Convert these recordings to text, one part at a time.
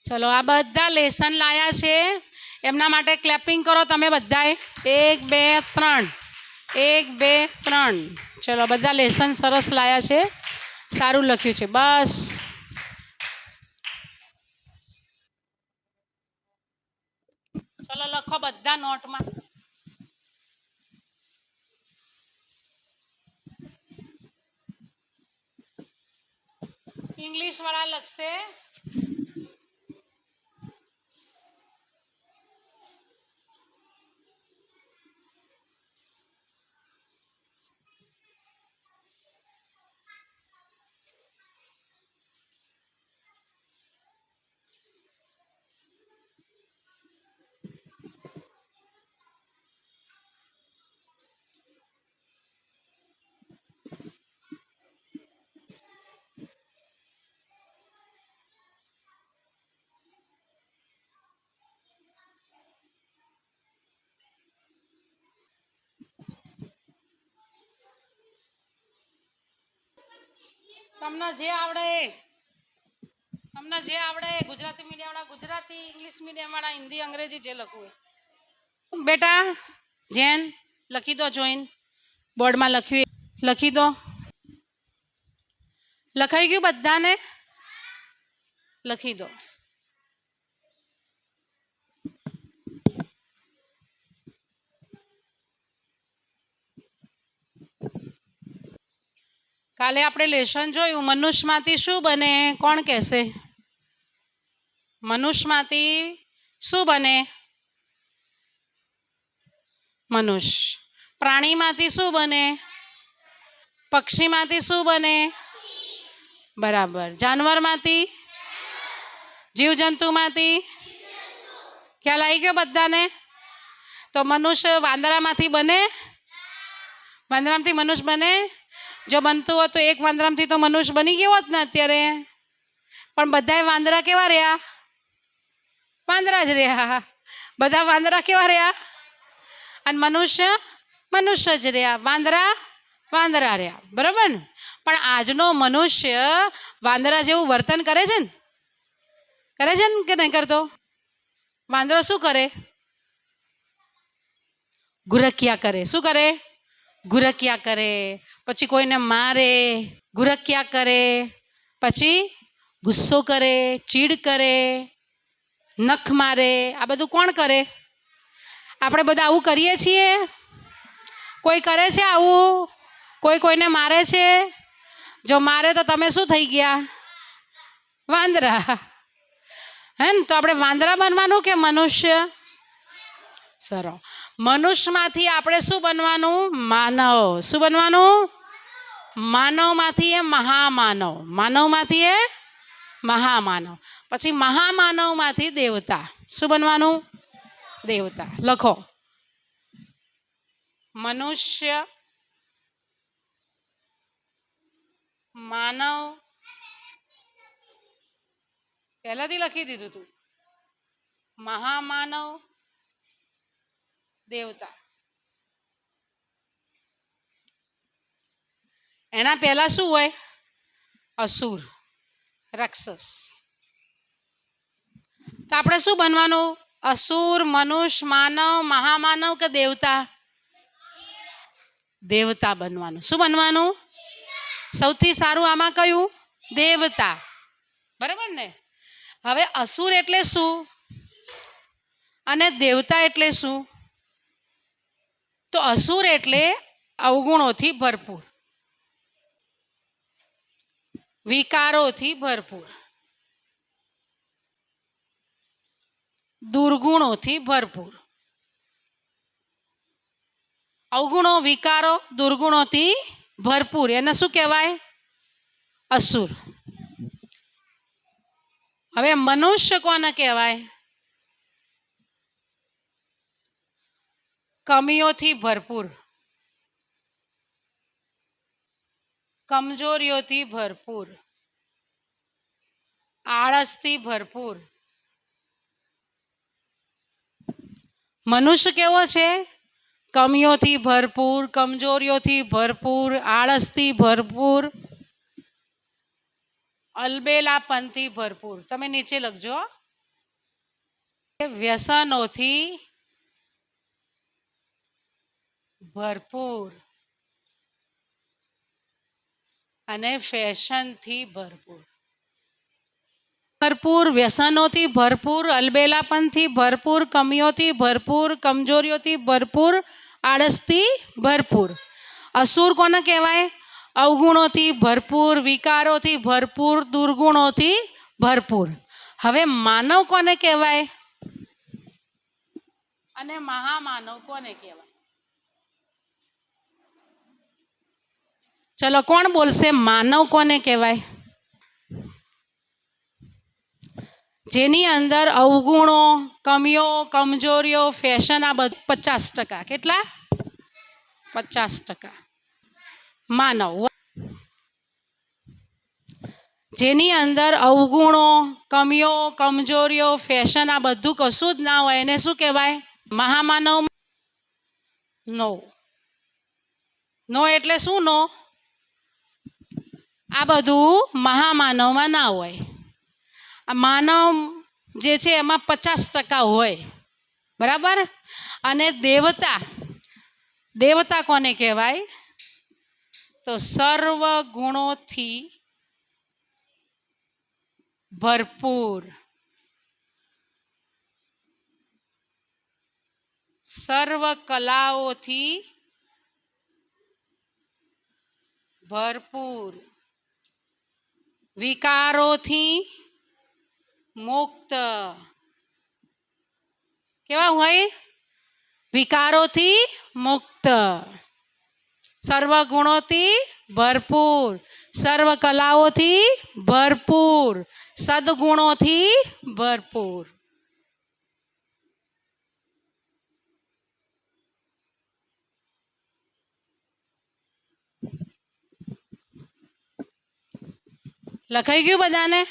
ચલો આ બધા લેસન લાયા છે એમના માટે ક્લેપિંગ કરો તમે બધાએ 1 2 3 1 2 3 ચલો બધા લેસન સરસ લાયા છે સારું લખ્યું છે બસ ચલો લખો બધા નોટમાં ઇંગ્લિશ વાળા લખશે તમને જે આવડે ગુજરાતી મીડિયમ વાળા ગુજરાતી ઇંગ્લિશ મીડિયમ વાળા હિન્દી અંગ્રેજી જે લખવું હોય બેટા જેન લખી દો જોઈન બોર્ડમાં લખ્યું લખી દો લખાઈ ગયું બધાને લખી દો કાલે આપણે લેશન જોયું મનુષ્યમાંથી શું બને કોણ કહેશે મનુષ્યમાંથી શું બને મનુષ્ય પ્રાણીમાંથી શું બને પક્ષીમાંથી શું બને બરાબર જાનવરમાંથી જીવજંતુમાંથી ખ્યાલ આવી ગયો બધાને તો મનુષ્ય વાંદરામાંથી બને વાંદરામાંથી મનુષ્ય બને જો બનતું હોત તો એક વાંદરામાંથી તો મનુષ્ય બની ગયો હોત ને અત્યારે પણ બધાય વાંદરા કેવા રહ્યા વાંદરા જ રહ્યા બધા વાંદરા કેવા રહ્યા અને મનુષ્ય જ રહ્યા વાંદરા રહ્યા બરાબર ને પણ આજનો મનુષ્ય વાંદરા જેવું વર્તન કરે છે ને કે નહીં કરતો વાંદરો શું કરે ગુરકિયા કરે શું કરે ગુરકિયા કરે પછી કોઈને મારે ગુરકિયા કરે પછી ગુસ્સો કરે ચીડ કરે નખ મારે આ બધું કોણ કરે આપણે બધા આવું કરીએ છીએ કોઈ કરે છે આવું કોઈને મારે છે જો મારે તો તમે શું થઈ ગયા વાંદરા હે ને તો આપણે વાંદરા બનવાનું કે મનુષ્ય સરસ મનુષ્યમાંથી આપણે શું બનવાનું માનવ શું બનવાનું માનવમાંથી એ માનવમાંથી એ મહામાનવ પછી મહામાનવમાંથી દેવતા શું બનવાનું દેવતા લખો મનુષ્ય માનવ પહેલાથી લખી દીધું તું મહામાનવ દેવતા એના પહેલા શું હોય અસુર રાક્ષસ તો આપણે શું બનવાનું અસુર મનુષ્ય માનવ મહામાનવ કે દેવતા બનવાનું શું બનવાનું સૌથી સારું આમાં કયું દેવતા બરાબર ને હવે અસુર એટલે શું અને દેવતા એટલે શું તો અસુર એટલે અવગુણોથી ભરપૂર વિકારોથી ભરપૂર દુર્ગુણોથી ભરપૂર અવગુણો વિકારો દુર્ગુણોથી ભરપૂર એને શું કહેવાય અસુર હવે મનુષ્ય કોને કહેવાય કમીઓથી ભરપૂર કમજોરીઓથી ભરપૂર આળસથી ભરપૂર મનુષ્ય કેવો છે કમીઓથી ભરપૂર કમજોરીઓથી ભરપૂર આળસથી ભરપૂર અલબેલાપનથી ભરપૂર તમે નીચે લખજો વ્યસનોથી ભરપૂર અને ફેશનથી ભરપૂર. ભરપૂર, વ્યસનોથી ભરપૂર, અલબેલાપનથી ભરપૂર, કમીઓથી ભરપૂર, કમજોરીઓથી ભરપૂર, આળસથી ભરપૂર. અસુર કોને કહેવાય? અવગુણોથી ભરપૂર, વિકારોથી ભરપૂર, દુર્ગુણોથી ભરપૂર. હવે માનવ કોને કહેવાય અને મહામાનવ કોને કહેવાય? ચલો, કોણ બોલશે માનવ કોને કહેવાય? જેની અંદર અવગુણો, કમીઓ, કમજોરીઓ, ફેશન આ બધું 50%. કેટલા? 50%. માનવ. જેની અંદર અવગુણો, કમીઓ, કમજોરીઓ, ફેશન આ બધું કશું જ ના હોય એને શું કહેવાય? મહામાનવ. નો. નો એટલે શું? નો. આ બધું મહામાનવમાં ના હોય. આ માનવ જે છે એમાં 50% હોય, બરાબર. અને દેવતા, દેવતા કોને કહેવાય? તો સર્વ ગુણોથી ભરપૂર, સર્વ કલાઓથી ભરપૂર, વિકારોથી મુક્ત. કેવા હોય? વિકારોથી મુક્ત, સર્વ ગુણોથી ભરપૂર, સર્વ કલાઓથી ભરપૂર, સદગુણોથી ભરપૂર. લખાઈ ગયું બધાને?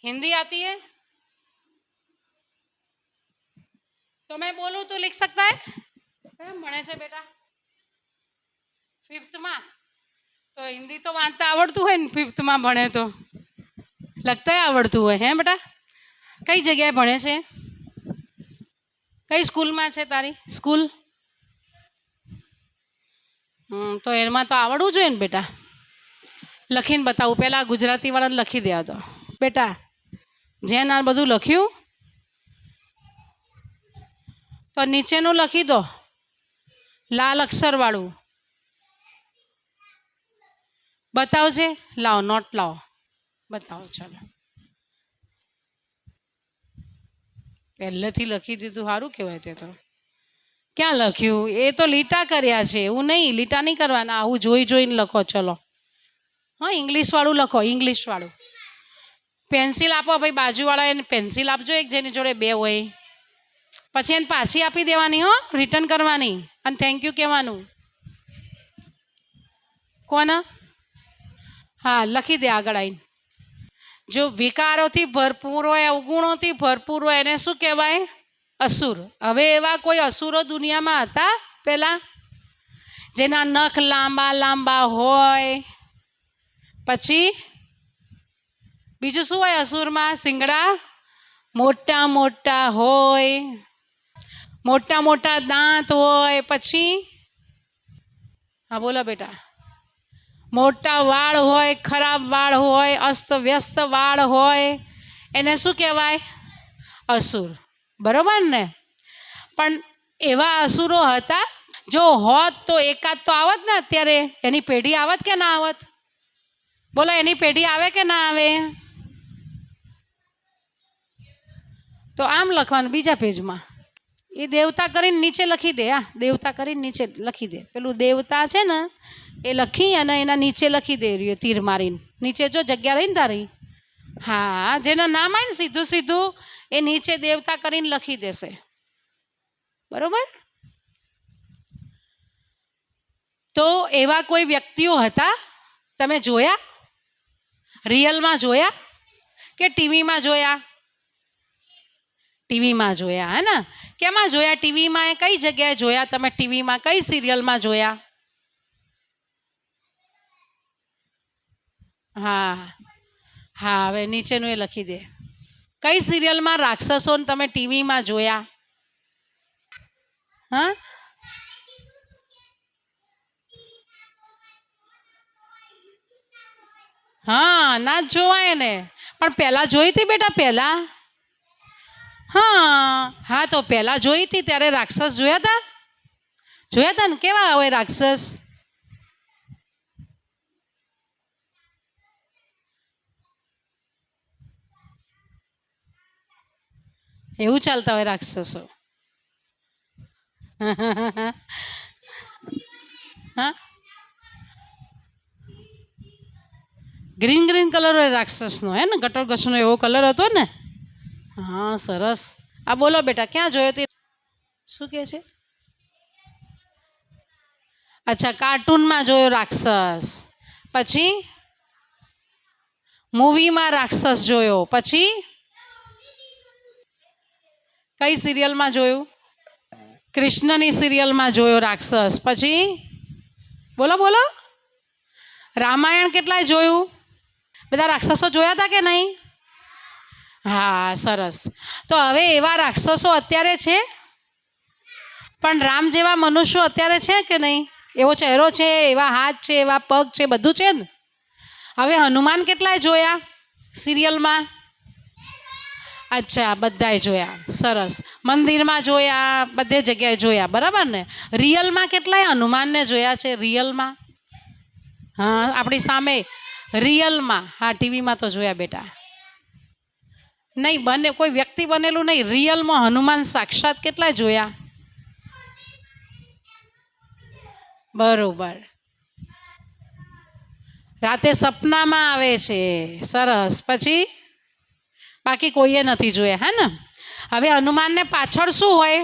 हिंदी आती है तो मैं बोलूं तो लिख सकता है? भणे છે બેટા 5th માં તો હિન્દી તો વાંચતા આવડતું હોય ને 5th માં ભણે તો લખતા આવડતું હોય. હે બેટા? કઈ જગ્યાએ ભણે છે? કઈ સ્કૂલમાં છે તારી સ્કૂલ? તો એમાં તો આવડવું જોઈએ ને બેટા. લખીને બતાવું. પહેલાં ગુજરાતીવાળાને લખી દેવા દો બેટા. જેન આ બધું લખ્યું તો નીચેનું લખી દો, લાલ અક્ષરવાળું. બતાવજે. લાવો નોટ લાવો, બતાવો. ચાલો, પહેલેથી લખી દીધું, સારું કહેવાય. તે તો ક્યાં લખ્યું? એ તો લીટા કર્યા છે, એવું નહીં. લીટા નહીં કરવાના, આવું જોઈ જોઈને લખો. ચલો, હા, ઇંગ્લિશવાળું લખો, ઇંગ્લિશવાળું. પેન્સિલ આપો ભાઈ, બાજુવાળા એને પેન્સિલ આપજો એક, જેની જોડે 2 હોય. પછી એને પાછી આપી દેવાની, હો, રિટર્ન કરવાની અને થેન્ક યુ કહેવાનું. કોને? હા, લખી દે આગળ આવીને. જો વિકારોથી ભરપૂર હોય, અવગુણોથી ભરપૂર હોય એને શું કહેવાય? અસુર. હવે એવા કોઈ અસુરો દુનિયામાં હતા પહેલાં? જેના નખ લાંબા લાંબા હોય. પછી બીજું શું હોય અસુરમાં? શિંગડા મોટા મોટા હોય, મોટા મોટા દાંત હોય. પછી હા બોલો બેટા. મોટા વાળ હોય, ખરાબ વાળ હોય, અસ્ત વ્યસ્ત વાળ હોય, એને શું કહેવાય? અસુર. બરોબર ને? પણ એવા અસુરો હતા? જો હોત તો એકાદ તો આવત ને અત્યારે. એની પેઢી આવત કે ના આવત? બોલો, એની પેઢી આવે કે ના આવે? તો આમ લખવાનું બીજા પેજમાં. એ દેવતા કરીને નીચે લખી દે. હા, દેવતા કરીને નીચે લખી દે. પેલું દેવતા છે ને એ લખી અને એના નીચે લખી દે રહ્યો તીર મારીને. નીચે જો જગ્યા રહીને તારી, હા, જેના નામ આવે ને સીધું સીધું એ નીચે દેવતા કરીને લખી દેશે. બરોબર? તો એવા કોઈ વ્યક્તિઓ હતા? તમે જોયા? રિયલમાં જોયા કે ટીવીમાં જોયા? ટીવીમાં જોયા, હે ને? કેમાં જોયા ટીવીમાં? એ કઈ જગ્યાએ જોયા તમે ટીવીમાં? કઈ સિરિયલમાં જોયા? હા, હા, હવે નીચેનું એ લખી દે. કઈ સિરિયલમાં રાક્ષસોને તમે ટીવીમાં જોયા? હા, હા, ના જ જોવાય ને. પણ પહેલા જોઈ હતી બેટા, પહેલા. હા હા, તો પહેલા જોઈ હતી ત્યારે રાક્ષસ જોયા હતા. જોયા હતા ને, કેવા હોય રાક્ષસ? એવું ચાલતા હોય રાક્ષસો. હા, ગ્રીન ગ્રીન કલર હોય રાક્ષસનો, હે ને? ગટર ગસનો એવો કલર હતો ને. હા, સરસ. આ બોલો બેટા, ક્યાં જોયો હતી? શું કહે છે? અચ્છા, કાર્ટૂનમાં જોયો રાક્ષસ. પછી મૂવીમાં રાક્ષસ જોયો. પછી કઈ સિરિયલમાં જોયું? કૃષ્ણની સિરિયલમાં જોયો રાક્ષસ. પછી બોલો બોલો. રામાયણ કેટલાય જોયું? બધા રાક્ષસો જોયા હતા કે નહીં? હા, સરસ. તો હવે એવા રાક્ષસો અત્યારે છે? પણ રામ જેવા મનુષ્યો અત્યારે છે કે નહીં? એવો ચહેરો છે, એવા હાથ છે, એવા પગ છે, બધું છે ને. હવે હનુમાન કેટલાય જોયા સિરિયલમાં? અચ્છા, બધાય જોયા. સરસ. મંદિરમાં જોયા, બધે જગ્યાએ જોયા, બરાબર ને? રિયલમાં કેટલાય હનુમાનને જોયા છે? રિયલમાં? હા, આપણી સામે રિયલમાં. હા, ટીવીમાં તો જોયા બેટા. નહીં બને, કોઈ વ્યક્તિ બનેલું નહીં. રિયલમાં હનુમાન સાક્ષાત કેટલાય જોયા? બરોબર. રાતે સપનામાં આવે છે. સરસ. પછી બાકી કોઈએ નથી જોયા, હે ને? હવે હનુમાનને પાછળ શું હોય?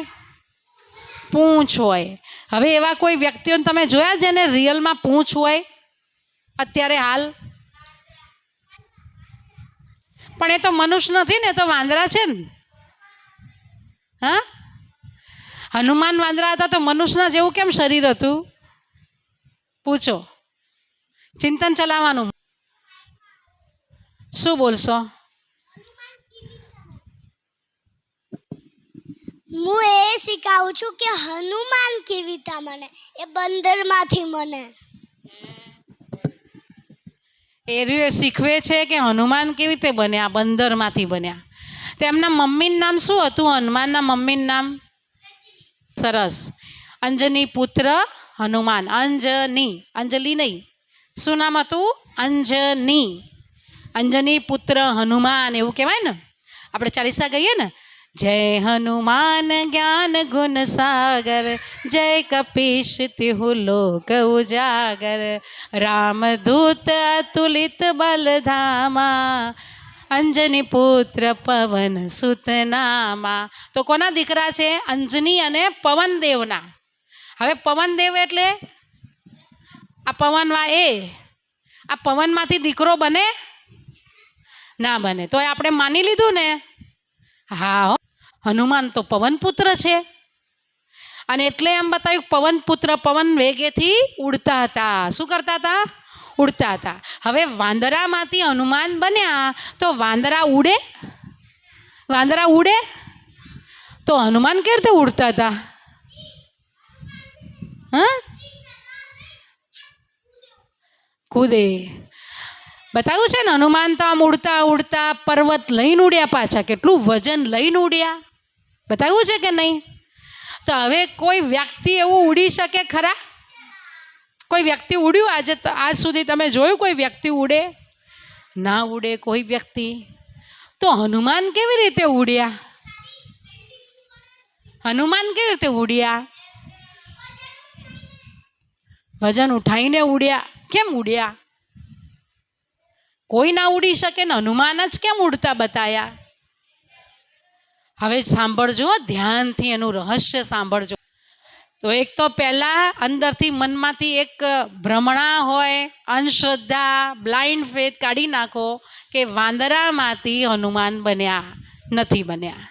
પૂંછ હોય. હવે એવા કોઈ વ્યક્તિઓને તમે જોયા જેને રિયલમાં પૂંછ હોય અત્યારે હાલ? પણ એ તો મનુષ્ય નથી ને, તો વાંદરા છે ને. હા, હનુમાન વાંદરા હતા તો મનુષ્યના જેવું કેમ શરીર હતું? પૂછો, ચિંતન ચલાવવાનું. શું બોલશો? હું એ શીખાવું છું કે હનુમાન કેવી રીતે મને એ બંદરમાંથી મને એ શીખવે છે કે હનુમાન કેવી રીતે બન્યા, બંદરમાંથી બન્યા. તેમના મમ્મીનું નામ શું હતું? હનુમાનના મમ્મીનું નામ? સરસ. અંજની પુત્ર હનુમાન. અંજની, અંજલિ નહીં. શું નામ હતું? અંજની. અંજની પુત્ર હનુમાન એવું કહેવાય ને. આપણે ચાલીસા ગઈએ ને, જય હનુમાન જ્ઞાન ગુણ સાગર, જય કપીશ તિહુ લોક ઉજાગર, રામદૂત અતુલિત બલધામા, અંજની પુત્ર પવન સુત નામા. તો કોના દીકરા છે? અંજની અને પવનદેવના. હવે પવનદેવ એટલે આ પવનવા આ પવનમાંથી દીકરો બને? ના બને. તો આપણે માની લીધું ને. હા, હનુમાન તો પવન પુત્ર છે. અને એટલે એમ બતાવ્યું પવન પુત્ર પવન વેગેથી ઉડતા હતા. શું કરતા હતા? ઉડતા હતા. હવે વાંદરામાંથી હનુમાન બન્યા તો વાંદરા ઉડે? વાંદરા ઉડે? તો હનુમાન કેવી રીતે ઉડતા હતા? હા, કૂદે. બતાવ્યું છે ને, હનુમાન તો આમ ઉડતા ઉડતા પર્વત લઈને ઉડ્યા, પાછા કેટલું વજન લઈને ઉડ્યા. બતાવ્યું છે કે નહીં? તો હવે કોઈ વ્યક્તિ એવું ઉડી શકે ખરા? કોઈ વ્યક્તિ ઉડ્યું આજે આજ સુધી તમે જોયું કોઈ વ્યક્તિ ઉડે? ના ઉડે કોઈ વ્યક્તિ. તો હનુમાન કેવી રીતે ઉડ્યા? હનુમાન કેવી રીતે ઉડ્યા? વજન ઉઠાઈને ઉડ્યા. કેમ ઉડ્યા? કોઈ ના ઉડી શકે ને, હનુમાન જ કેમ ઉડતા બતાયા? હવે સાંભળજો, ધ્યાનથી એનું રહસ્ય સાંભળજો. તો એક તો પહેલાં અંદરથી મનમાંથી એક ભ્રમણા હોય, અંધશ્રદ્ધા, બ્લાઇન્ડ ફેથ કાઢી નાખો કે વાંદરામાંથી હનુમાન બન્યા નથી બન્યા.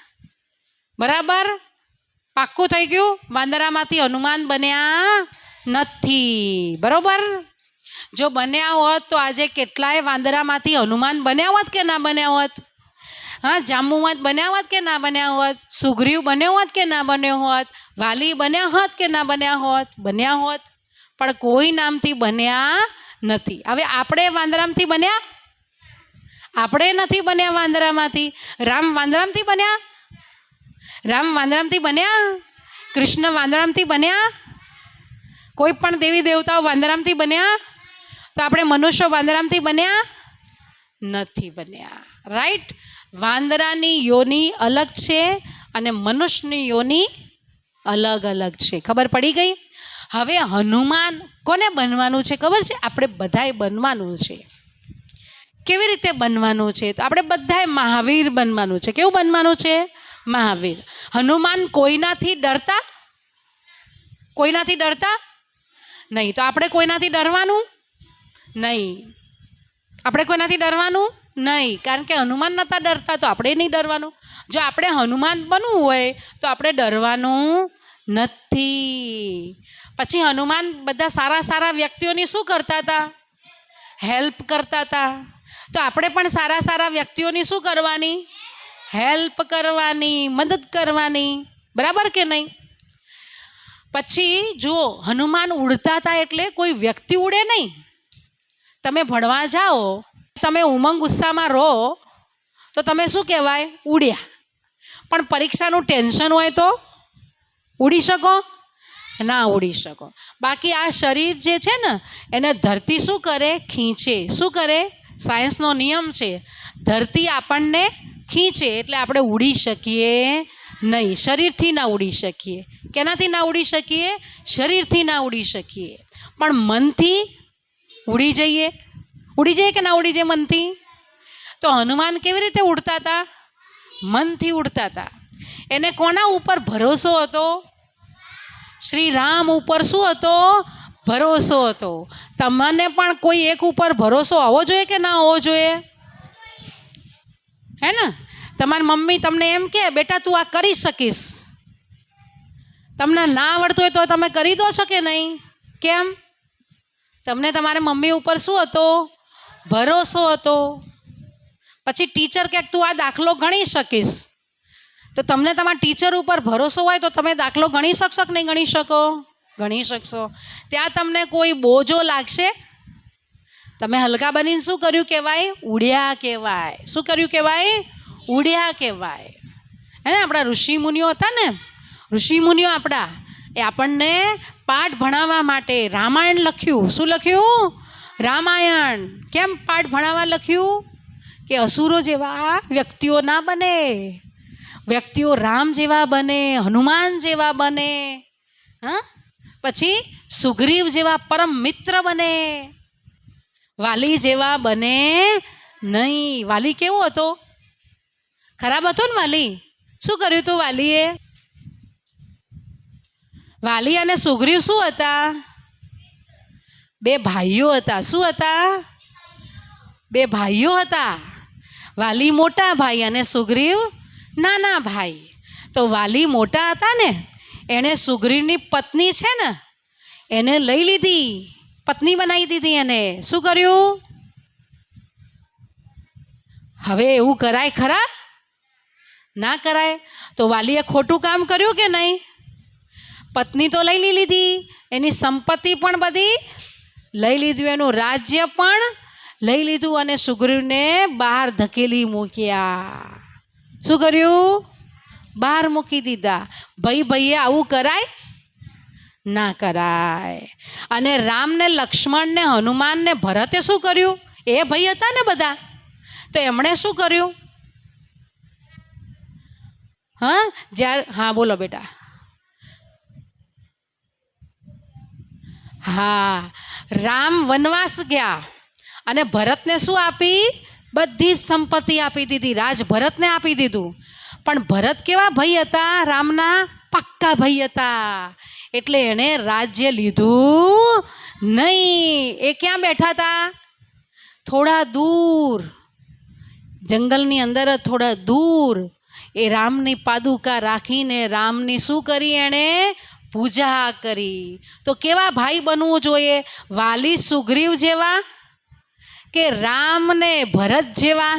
બરાબર? પાક્કું થઈ ગયું? વાંદરામાંથી હનુમાન બન્યા નથી. બરોબર? જો બન્યા હોત તો આજે કેટલાય વાંદરામાંથી હનુમાન બન્યા હોત કે ના બન્યા હોત? હા, જાંબુવંત બન્યા હોત કે ના બન્યા હોત? સુગ્રીવ બન્યો હોત કે ના બન્યો હોત? વાલી બન્યા હોત કે ના બન્યા હોત? બન્યા હોત, પણ કોઈ નામથી બન્યા નથી. હવે આપણે વાંદરામાંથી બન્યા? આપણે નથી બન્યા વાંદરામાંથી. રામ વાંદરામાંથી બન્યા? રામ વાંદરામાંથી બન્યા? કૃષ્ણ વાંદરામાંથી બન્યા? કોઈ પણ દેવી દેવતાઓ વાંદરામાંથી બન્યા? તો આપણે મનુષ્યો વાંદરામાંથી બન્યા નથી બન્યા. રાઈટ? વાંદરાની યોની અલગ છે અને મનુષ્યની યોની અલગ અલગ છે. ખબર પડી ગઈ? હવે હનુમાન કોને બનવાનું છે ખબર છે? આપણે બધાએ બનવાનું છે. કેવી રીતે બનવાનું છે? તો આપણે બધાએ મહાવીર બનવાનું છે. કેવું બનવાનું છે? મહાવીર. હનુમાન કોઈનાથી ડરતા? કોઈનાથી ડરતા નહીં. તો આપણે કોઈનાથી ડરવાનું નહીં. આપણે કોઈનાથી ડરવાનું નહીં, કારણ કે હનુમાન નહોતા ડરતા તો આપણે નહીં ડરવાનું. જો આપણે હનુમાન બનવું હોય તો આપણે ડરવાનું નથી. પછી હનુમાન બધા સારા સારા વ્યક્તિઓની શું કરતા હતા? હેલ્પ કરતા હતા. તો આપણે પણ સારા સારા વ્યક્તિઓની શું કરવાની? હેલ્પ કરવાની, મદદ કરવાની. બરાબર કે નહીં? પછી જુઓ, હનુમાન ઉડતા હતા એટલે કોઈ વ્યક્તિ ઉડે નહીં. તમે ભણવા જાઓ, તમે ઉમંગ ઉત્સાહમાં રહો તો તમે શું કહેવાય? ઉડ્યા. પણ પરીક્ષાનું ટેન્શન હોય તો ઉડી શકો? ના ઉડી શકો. બાકી આ શરીર જે છે ને એને ધરતી શું કરે? ખીંચે. શું કરે? સાયન્સનો નિયમ છે, ધરતી આપણને ખીંચે એટલે આપણે ઉડી શકીએ નહીં. શરીરથી ના ઉડી શકીએ. કેનાથી ના ઉડી શકીએ? શરીરથી ના ઉડી શકીએ. પણ મનથી ઉડી જઈએ. ઉડી જઈએ કે ના ઉડી જઈએ મનથી? તો હનુમાન કેવી રીતે ઉડતા હતા? મનથી ઉડતા હતા. એને કોના ઉપર ભરોસો હતો? શ્રી રામ ઉપર શું હતો? ભરોસો હતો. તમને પણ કોઈ એક ઉપર ભરોસો હોવો જોઈએ કે ના હોવો જોઈએ? હે ને? તમારી મમ્મી તમને એમ કે બેટા તું આ કરી શકીશ, તમને ના આવડતું હોય તો તમે કરી દો છો કે નહીં? કેમ? તમને તમારી મમ્મી ઉપર શું હતો? ભરોસો હતો. પછી ટીચર કહે તું આ દાખલો ગણી શકીશ, તો તમને તમારા ટીચર ઉપર ભરોસો હોય તો તમે દાખલો ગણી શકશો કે નહીં ગણી શકો? ગણી શકશો. ત્યાં તમને કોઈ બોજો લાગશે? તમે હલકા બનીને શું કર્યું કહેવાય? ઉડ્યા કહેવાય. શું કર્યું કહેવાય? ઉડ્યા કહેવાય. હે ને? આપણા ઋષિમુનિઓ હતા ને, ઋષિમુનિઓ આપણા, એ આપણને પાઠ ભણાવવા માટે રામાયણ લખ્યું. શું લખ્યું? રામાયણ. કેમ પાઠ ભણાવવા લખ્યું? કે અસુરો જેવા વ્યક્તિઓ ના બને, વ્યક્તિઓ રામ જેવા બને, હનુમાન જેવા બને. હા, પછી સુગ્રીવ જેવા પરમ મિત્ર બને, વાલી જેવા બને નહીં. વાલી કેવો હતો? ખરાબ હતો ને વાલી? શું કર્યું હતું વાલીએ? વાલી અને સુગ્રીવ શું હતા? બે ભાઈઓ હતા. શું હતા? બે ભાઈઓ હતા. વાલી મોટા ભાઈ અને સુગ્રીવ નાના ભાઈ. તો વાલી મોટા હતા ને, એણે સુગ્રીવની પત્ની છે ને એને લઈ લીધી, પત્ની બનાવી દીધી એને. શું કર્યું? હવે એવું કરાય ખરા? ના કરાય. તો વાલીએ ખોટું કામ કર્યું કે નહીં? પત્ની તો લઈ લીધી, એની સંપત્તિ પણ બધી લઈ લીધું, એનું રાજ્ય પણ લઈ લીધું અને સુગ્રીવને બહાર ધકેલી મૂક્યા. શું કર્યું? બહાર મૂકી દીધા. ભાઈએ આવું કરાય? ના કરાય. અને રામને, લક્ષ્મણને, હનુમાનને, ભરતે શું કર્યું? એ ભાઈ હતા ને બધા, તો એમણે શું કર્યું? હા, જ્યારે, હા બોલો બેટા. હા, રામ વનવાસ ગયા અને ભરતને શું આપી? બધી જ સંપત્તિ આપી દીધી, રાજ ભરતને આપી દીધું. પણ ભરત કેવા ભાઈ હતા? રામના પાક્કા ભાઈ હતા, એટલે એણે રાજ્ય લીધું નહીં. એ ક્યાં બેઠા હતા? થોડા દૂર, જંગલની અંદર થોડા દૂર એ રામની પાદુકા રાખીને રામની શું કરી? એણે પૂજા કરી. તો કેવા ભાઈ બનવું જોઈએ? વાલી સુગ્રીવ જેવા કે રામ ને ભરત જેવા?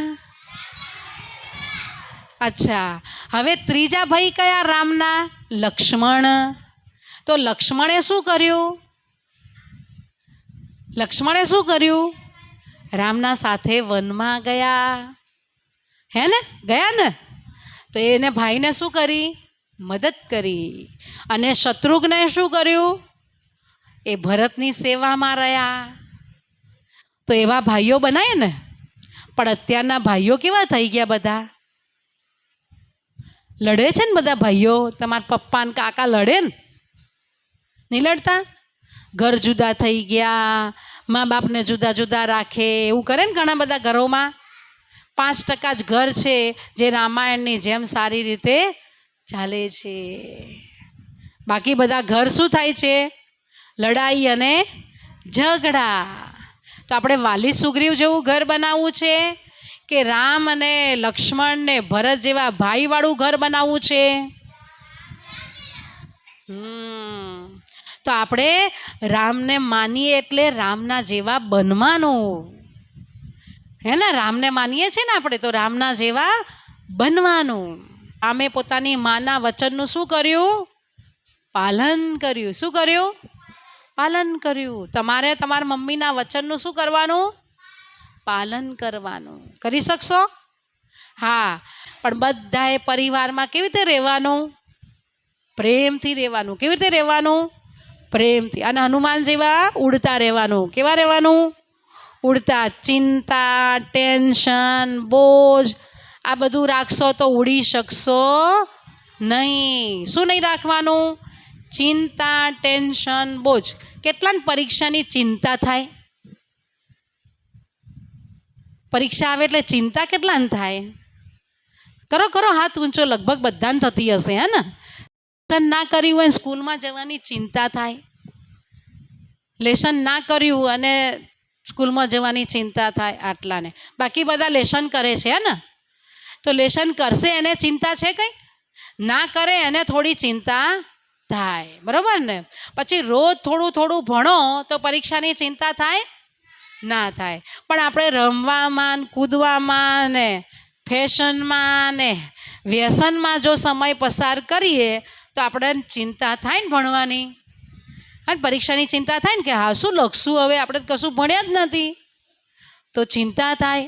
અચ્છા, હવે ત્રીજા ભાઈ કયા રામના? લક્ષ્મણ. તો લક્ષ્મણે શું કર્યું? લક્ષ્મણે શું કર્યું? રામના સાથે વનમાં ગયા, હે ને? ગયા ને? તો એને ભાઈને શું કરી? મદદ કરી. અને શત્રુઘ્ને શું કર્યું? એ ભરતની સેવામાં રહ્યા. તો એવા ભાઈઓ બનાય ને. પણ અત્યારના ભાઈઓ કેવા થઈ ગયા? બધા લડે છે ને, બધા ભાઈઓ. તમારા પપ્પા ને કાકા લડે ને? નહીં લડતા? ઘર જુદા થઈ ગયા, મા બાપને જુદા જુદા રાખે, એવું કરે ને ઘણા બધા ઘરોમાં. 5% જ ઘર છે જે રામાયણની જેમ સારી રીતે ચાલે છે. બાકી બધા ઘર શું થાય છે? લડાઈ અને ઝઘડા. તો આપણે વાલી સુગ્રીવ જેવું ઘર બનાવવું છે કે રામ અને લક્ષ્મણ ને ભરત જેવા ભાઈવાળું ઘર બનાવવું છે? તો આપણે રામને માનીએ એટલે રામના જેવા બનવાનું, હે ને? રામને માનીએ છીએ ને આપણે, તો રામના જેવા બનવાનું. રામે પોતાની માના વચનનું શું કર્યું? પાલન કર્યું. શું કર્યું? પાલન કર્યું. તમારે તમારા મમ્મીના વચનનું શું કરવાનું? પાલન કરવાનું. કરી શકશો? હા, પણ બધાએ પરિવારમાં કેવી રીતે રહેવાનું? પ્રેમથી રહેવાનું. કેવી રીતે રહેવાનું? પ્રેમથી. અને હનુમાન જેવા ઉડતા રહેવાનું. કેવા રહેવાનું? ઉડતા. ચિંતા, ટેન્શન, બોજ આ બધું રાખશો તો ઉડી શકશો નહીં. શું નહીં રાખવાનું? ચિંતા, ટેન્શન, બોજ. કેટલાને પરીક્ષાની ચિંતા થાય? પરીક્ષા આવે એટલે ચિંતા કેટલાને થાય? કરો કરો હાથ ઊંચો. લગભગ બધાને થતી હશે, હે ને? લેસન ના કર્યું હોય સ્કૂલમાં જવાની ચિંતા થાય. લેસન ના કર્યું અને સ્કૂલમાં જવાની ચિંતા થાય આટલાને. બાકી બધા લેસન કરે છે, હે ને? તો લેસન કરશે એને ચિંતા છે કંઈ? ના કરે એને થોડી ચિંતા થાય, બરાબર ને? પછી રોજ થોડું થોડું ભણો તો પરીક્ષાની ચિંતા થાય? ના થાય. પણ આપણે રમવામાં, કૂદવામાં ને ફેશનમાં ને વ્યસનમાં જો સમય પસાર કરીએ તો આપણે ચિંતા થાય ને ભણવાની, અને પરીક્ષાની ચિંતા થાય ને કે હા શું લખશું હવે, આપણે કશું ભણ્યા જ નથી, તો ચિંતા થાય,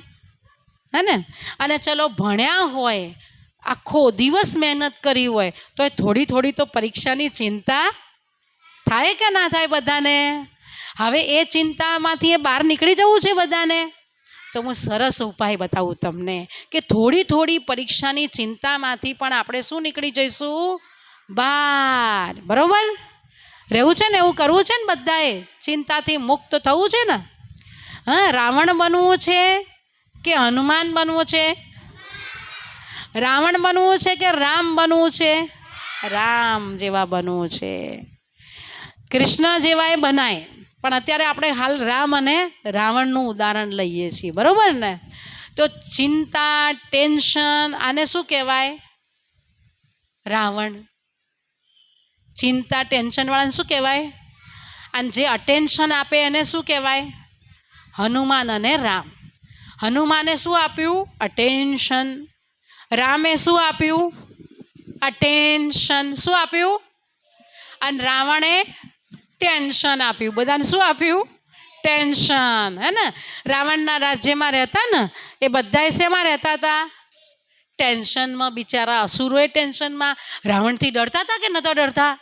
હે ને? અને ચલો ભણ્યા હોય, આખો દિવસ મહેનત કરી હોય, તો એ થોડી થોડી તો પરીક્ષાની ચિંતા થાય કે ના થાય બધાને? હવે એ ચિંતામાંથી એ બહાર નીકળી જવું છે બધાને. તો હું સરસ ઉપાય બતાવું તમને કે થોડી થોડી પરીક્ષાની ચિંતામાંથી પણ આપણે શું નીકળી જઈશું? બહાર. બરાબર? રહેવું છે ને, એવું કરવું છે ને બધાએ. ચિંતાથી મુક્ત થવું છે ને. હા, રાવણ બનવું છે કે હનુમાન બનવું છે? રાવણ બનવું છે કે રામ બનવું છે? રામ જેવા બનવું છે. કૃષ્ણ જેવા એ બનાય, પણ અત્યારે આપણે હાલ રામ અને રાવણનું ઉદાહરણ લઈએ છીએ, બરાબર ને? તો ચિંતા, ટેન્શન, આને શું કહેવાય? રાવણ. ચિંતા ટેન્શનવાળાને શું કહેવાય? અને જે અટેન્શન આપે એને શું કહેવાય? હનુમાન અને રામ. હનુમાને શું આપ્યું? અટેન્શન. રામે શું આપ્યું? અટેન્શન. શું આપ્યું? અને રાવણે ટેન્શન આપ્યું. બધાને શું આપ્યું? ટેન્શન, હે ને? રાવણના રાજ્યમાં રહેતા ને એ બધા શેમાં રહેતા હતા? ટેન્શનમાં. બિચારા અસુરોએ ટેન્શનમાં. રાવણથી ડરતા હતા કે નહોતા ડરતા?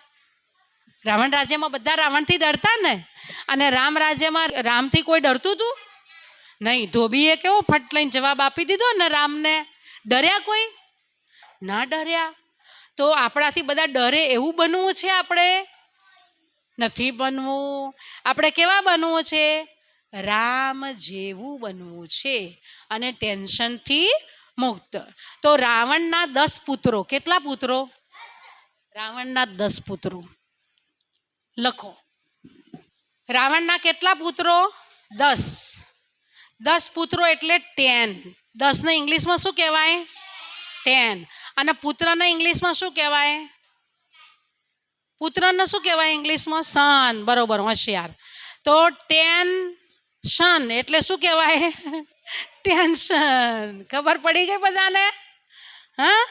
રાવણ રાજ્યમાં બધા રાવણથી ડરતા ને. અને રામ રાજ્યમાં રામથી કોઈ ડરતું હતું નહીં. ધોબીએ કેવો ફટ લઈને જવાબ આપી દીધો ને રામને. ડર્યા કોઈ? ના ડર્યા. તો આપણાથી બધા ડરે એવું બનવું છે આપણે? નથી બનવું. આપણે કેવા બનવું છે? રામ જેવું બનવું છે, અને ટેન્શનથી મુક્ત. તો રાવણના 10 પુત્રો. કેટલા પુત્રો? રાવણના 10 પુત્રો. લખો. રાવણના કેટલા પુત્રો? 10. 10 પુત્રો એટલે 10. 10 ને ઇંગ્લિશમાં શું કહેવાય? 10. અને પુત્રને ઇંગ્લિશમાં શું કહેવાય? પુત્રને શું કહેવાય ઇંગ્લિશમાં? સન. બરોબર, હોશિયાર. તો ટેન્શન એટલે શું કહેવાય? ટેન્શન. ખબર પડી ગઈ બધાને? હા,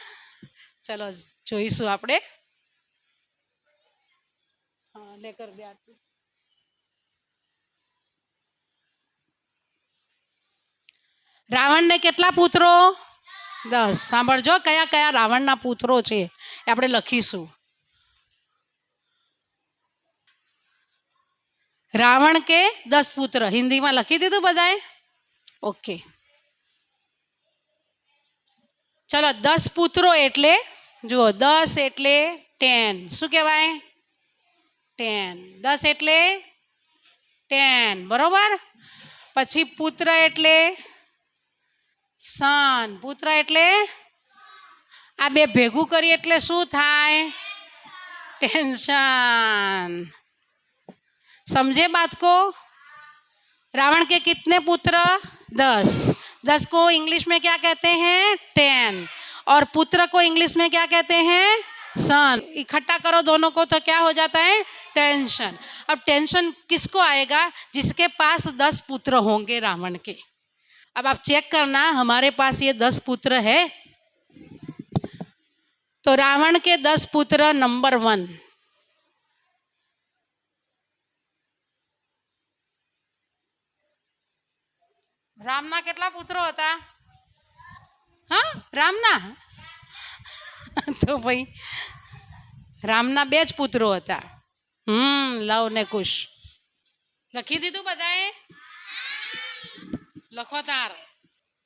ચલો જોઈશું આપણે. હા, લે કર દે આટલું. રાવણને કેટલા પુત્રો? 10. સાંભળજો કયા કયા રાવણના પુત્રો છે એ આપણે લખીશું. રાવણ કે 10 પુત્ર હિન્દીમાં લખી દીધું બધાએ? ઓકે, ચલો 10 પુત્રો એટલે જુઓ, 10 એટલે 10. શું કહેવાય? 10. 10 એટલે 10, બરોબર. પછી પુત્ર એટલે સન. પુત્ર એટલે આ બે ભેગું કરી એટલે શું થાય? टेंशन. समझे बात को? रावण के कितने पुत्र? 10. 10 को इंग्लिश में क्या कहते हैं? 10. और पुत्र को इंग्लिश में क्या कहते हैं? सन. इकट्ठा करो दोनों को तो क्या हो जाता है? टेंशन. अब टेंशन किसको आएगा? जिसके पास 10 पुत्र होंगे रावण के. अब आप चेक करना हमारे पास ये 10 पुत्र है. तो रावण के 10 पुत्र नंबर 1. રામના કેટલા પુત્રો હતા? હા, રામના તો ભાઈ રામના 2 જ પુત્રો હતા. લવ ને કુશ. લખી દીધું બધાએ? લખો તાર.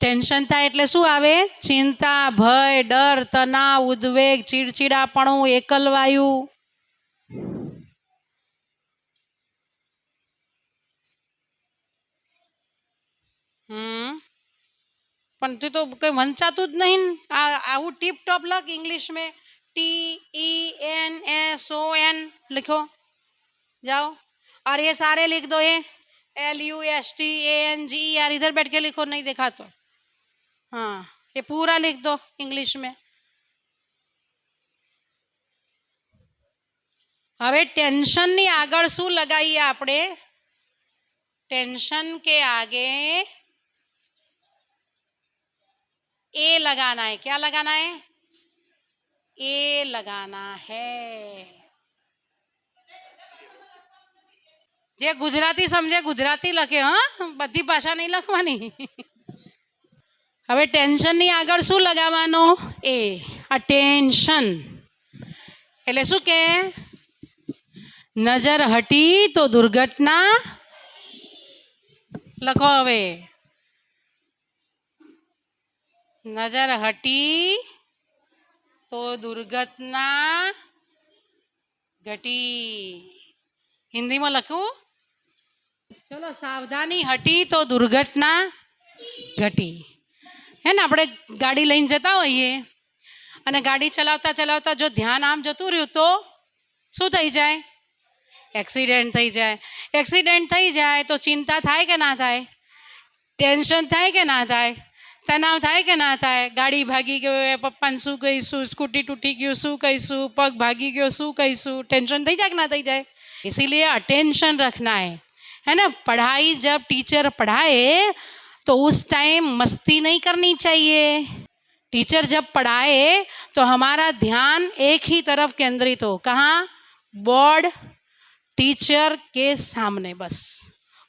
ટેન્શન થાય એટલે શું આવે? ચિંતા, ભય, ડર, તણાવ, ઉદ્વેગ, ચીડચીડાપણું, એકલવાયુ. પણ તું તો કઈ વંચાતું જ નહીં. આવું ટીપ ટોપ લખ इंग्लिश में. TENSON लिखो जाओ. और ये सारे लिख दो. ये LUSTANGER इधर बैठ के लिखो, नहीं देखा तो. हाँ, ये पूरा लिख दो इंग्लिश में. હવે ટેન્શનની આગળ શું લગાવીએ આપણે? टेंशन के आगे ए लगाना है. क्या लगाना है? ए लगाना है. જે ગુજરાતી સમજે ગુજરાતી લખે. હા, બધી ભાષા નહીં લખવાની. હવે ટેન્શનની આગળ શું લગાવવાનો? એ. આ ટેન્શન એટલે શું કે? નજર હટી તો દુર્ઘટના. લખો હવે. નજર હટી તો દુર્ઘટના ઘટી. હિન્દીમાં લખું? ચલો, સાવધાની હટી તો દુર્ઘટના ઘટી. હે ને, આપણે ગાડી લઈને જતા હોઈએ અને ગાડી ચલાવતા ચલાવતા જો ધ્યાન આમ જતું રહ્યું તો શું થઈ જાય? એક્સિડન્ટ થઈ જાય. એક્સિડન્ટ થઈ જાય તો ચિંતા થાય કે ના થાય? ટેન્શન થાય કે ના થાય? તણાવ થાય કે ના થાય? ગાડી ભાગી ગયો, પપ્પાને શું કહીશું? સ્કૂટી તૂટી ગયું શું કહીશું? પગ ભાગી ગયો શું કહીશું? टेंशन થઈ જાય કે ना થઈ જાય? इसीलिए अटेंशन रखना है ना. पढ़ाई जब टीचर पढ़ाए तो उस टाइम मस्ती नहीं करनी चाहिए. टीचर जब पढ़ाए तो हमारा ध्यान एक ही तरफ केंद्रित हो. कहाँ? बोर्ड, टीचर के सामने बस.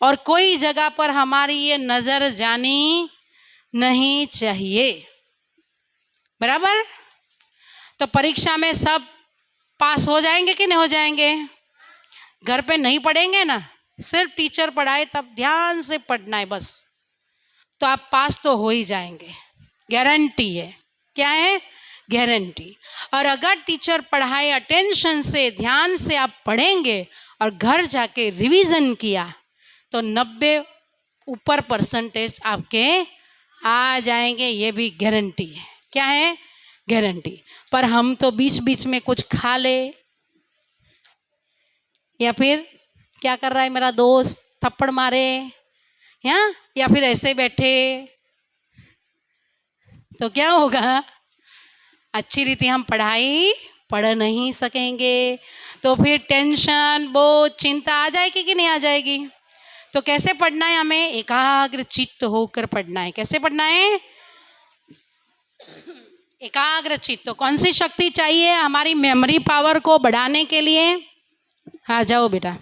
और कोई जगह पर हमारी ये नज़र जानी नहीं चाहिए. बराबर? तो परीक्षा में सब पास हो जाएंगे कि नहीं हो जाएंगे? घर पे नहीं पढ़ेंगे ना, सिर्फ टीचर पढ़ाए तब ध्यान से पढ़ना है बस, तो आप पास तो हो ही जाएंगे. गारंटी है. क्या है? गारंटी. और अगर टीचर पढ़ाए अटेंशन से, ध्यान से आप पढ़ेंगे और घर जाके रिवीजन किया तो 90 ऊपर % आपके आ जाएंगे. ये भी गारंटी है. क्या है? गारंटी. पर हम तो बीच बीच में कुछ खा ले, या फिर क्या कर रहा है मेरा दोस्त, थप्पड़ मारे, या फिर ऐसे बैठे तो क्या होगा? अच्छी रीति हम पढ़ाई पढ़ नहीं सकेंगे तो फिर टेंशन, बोझ, चिंता आ जाएगी कि नहीं आ जाएगी? तो कैसे पढ़ना है? हमें एकाग्र चित्त होकर पढ़ना है। कैसे पढ़ना है? एकाग्र चित्त। तो कौन सी शक्ति चाहिए हमारी मेमोरी पावर को बढ़ाने के लिए? हाँ जाओ बेटा।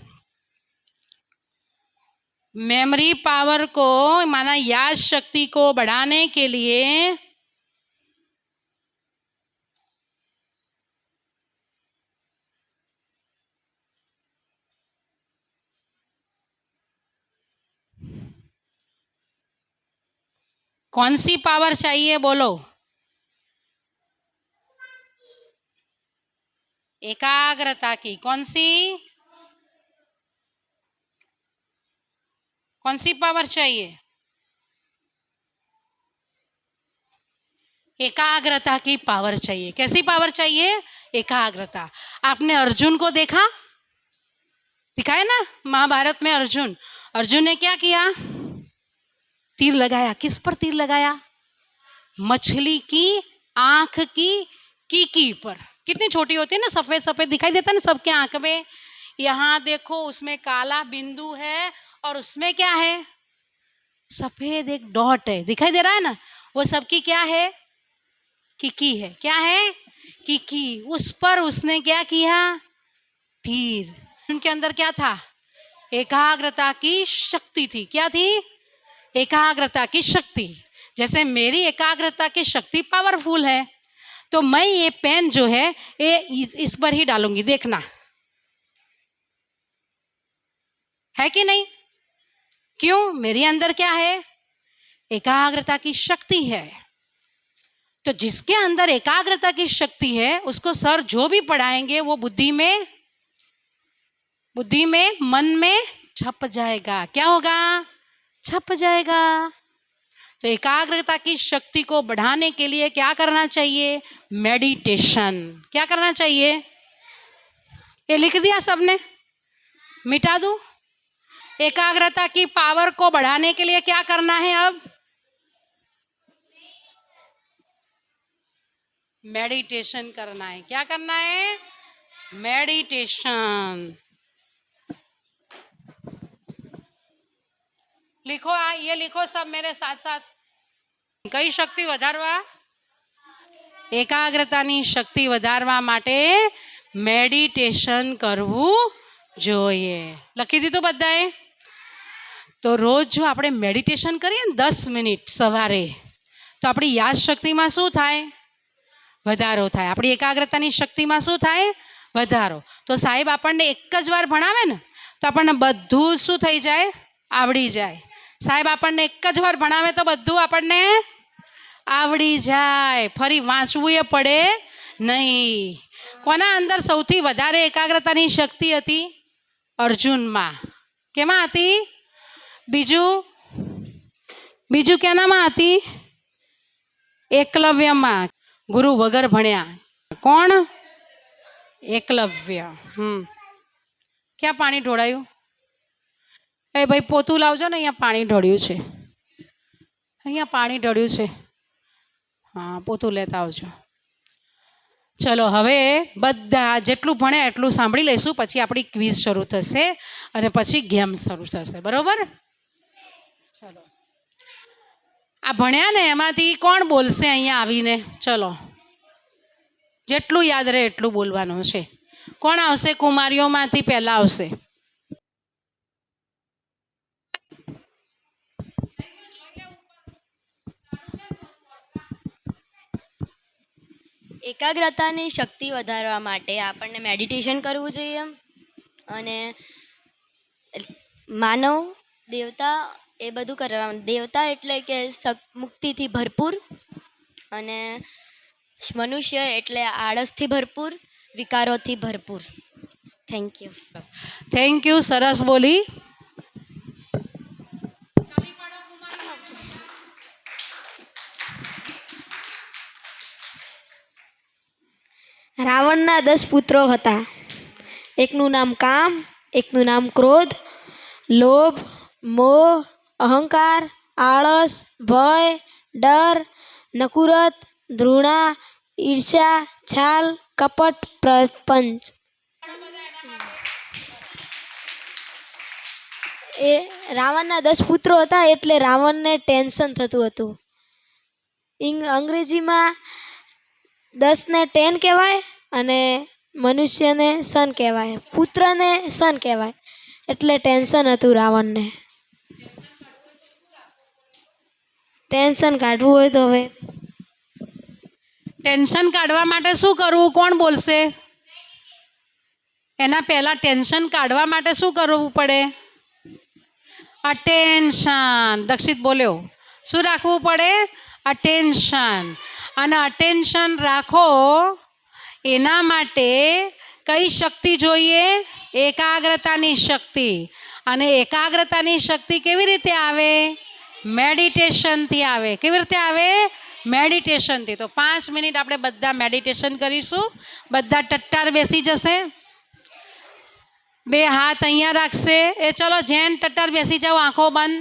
मेमोरी पावर को, माना याद शक्ति को बढ़ाने के लिए कौन सी पावर चाहिए? बोलो। एकाग्रता की। कौन सी पावर चाहिए? एकाग्रता की पावर चाहिए। कैसी पावर चाहिए? एकाग्रता। आपने अर्जुन को देखा? दिखाया ना महाभारत में। अर्जुन ने क्या किया? तीर लगाया। किस पर तीर लगाया? मछली की आंख की कीकी पर। कितनी छोटी होती है ना, सफेद सफेद दिखाई देता है ना सबके आंख में। यहाँ देखो उसमें काला बिंदु है और उसमें क्या है? सफेद एक डॉट है, दिखाई दे रहा है ना। वो सबकी क्या है? कीकी है। क्या है? कीकी। उस पर उसने क्या किया? तीर। उनके अंदर क्या था? एकाग्रता की शक्ति थी। क्या थी? एकाग्रता की शक्ति। जैसे मेरी एकाग्रता की शक्ति पावरफुल है, तो मैं ये पेन जो है ये इस पर ही डालूंगी, देखना है कि नहीं? क्यों? मेरे अंदर क्या है? एकाग्रता की शक्ति है। तो जिसके अंदर एकाग्रता की शक्ति है उसको सर जो भी पढ़ाएंगे वो बुद्धि में, मन में छप जाएगा। क्या होगा? छप जाएगा। तो एकाग्रता की शक्ति को बढ़ाने के लिए क्या करना चाहिए? मेडिटेशन। क्या करना चाहिए? ये लिख दिया सबने? मिटा दूं? एकाग्रता की पावर को बढ़ाने के लिए क्या करना है? अब मेडिटेशन करना है। क्या करना है? मेडिटेशन। लिखो, ये लिखो सब मेरे साथ साथ। कई शक्ति વધારવા? એકાગ્રતાની શક્તિ વધારવા માટે મેડિટેશન કરવું જોઈએ. લખી દીધું બધાએ? તો રોજ જો આપણે મેડિટેશન કરીએ ને 10 મિનિટ સવારે, તો આપણી યાદ શક્તિમાં શું થાય? વધારો થાય. આપણી એકાગ્રતાની શક્તિમાં શું થાય? વધારો. તો સાહેબ આપણને એક જ વાર ભણાવે ને તો આપણને બધું શું થઈ જાય? આવડી જાય. સાહેબ આપણને એક જ વાર ભણાવે તો બધું આપણને આવડી જાય. ફરી વાંચવું એ પડે નહીં. કોના અંદર સૌથી વધારે એકાગ્રતાની શક્તિ હતી? અર્જુનમાં. કેમાં હતી? બીજું કેનામાં હતી? એકલવ્યમાં. ગુરુ વગર ભણ્યા. કોણ? એકલવ્ય. ક્યાં પાણી ઢોળાયું? એ ભાઈ પોતું લાવજો ને, અહીંયા પાણી ઢોળ્યું છે. અહીંયા પાણી ઢોળ્યું છે. હા, પોતું લેતા આવજો. ચલો હવે બધા જેટલું ભણે એટલું સાંભળી લઈશું, પછી આપણી ક્વિઝ શરૂ થશે અને પછી ગેમ શરૂ થશે. બરોબર? ચલો, આ ભણ્યા ને એમાંથી કોણ બોલશે અહીંયા આવીને? ચલો, જેટલું યાદ રહે એટલું બોલવાનું છે. કોણ આવશે? કુમારીઓમાંથી પહેલાં આવશે. એકાગ્રતાની શક્તિ વધારવા માટે આપણને મેડિટેશન કરવું જોઈએ અને માનવ દેવતા એ બધું કરવાનું. દેવતા એટલે કે મુક્તિથી ભરપૂર અને મનુષ્ય એટલે આળસથી ભરપૂર, વિકારોથી ભરપૂર. Thank you. સરસ બોલી. રાવણના 10 પુત્રો હતા. એકનું નામ કામ, એકનું નામ ક્રોધ, લોભ, મોહ, અહંકાર, આળસ, ભય, ડર, નકુરત, ધૃણા, ઈર્ષા, છાલ, કપટ પ્રપંચ. એ રાવણના 10 પુત્રો હતા એટલે રાવણને ટેન્શન થતું હતું. અંગ્રેજીમાં 10 ને 10 કહેવાય અને મનુષ્યને સન કહેવાય, પુત્રને સન કહેવાય. એટલે ટેન્શન હતું રાવણને. ટેન્શન કાઢવું હોય તો હવે ટેન્શન કાઢવા માટે શું કરવું? કોણ બોલશે? એના પહેલા ટેન્શન કાઢવા માટે શું કરવું પડે? અટેન્શન. દક્ષિત બોલ્યો. શું રાખવું પડે? અટેન્શન. અને અટેન્શન રાખો એના માટે કઈ શક્તિ જોઈએ? એકાગ્રતાની શક્તિ. અને એકાગ્રતાની શક્તિ કેવી રીતે આવે? મેડિટેશનથી આવે. કેવી રીતે આવે? મેડિટેશનથી. તો 5 મિનિટ આપણે બધા મેડિટેશન કરીશું. બધા ટટ્ટાર બેસી જશે. 2 હાથ અહીંયા રાખશે. એ ચલો જેન ટટ્ટાર બેસી જાઓ, આંખો બંધ.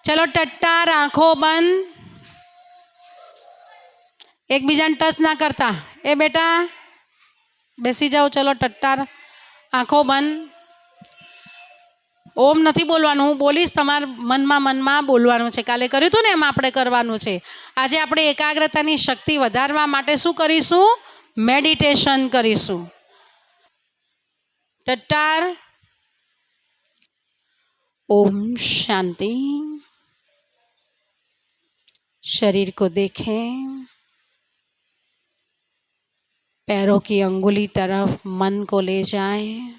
ચલો ટટ્ટાર, આંખો બંધ. એકબીજાને ટચ ના કરતા. એ બેટા બેસી જાઓ. ચલો ટટ્ટાર, આંખો બંધ. ઓમ નથી બોલવાનું, હું બોલીશ, તમારા મનમાં બોલવાનું છે. કાલે કર્યું હતું ને એમ આપણે કરવાનું છે. આજે આપણે એકાગ્રતાની શક્તિ વધારવા માટે શું કરીશું? મેડિટેશન કરીશું. टट्टार. ओम शांति. शरीर को देखें. पैरों की अंगुली तरफ मन को ले जाएं.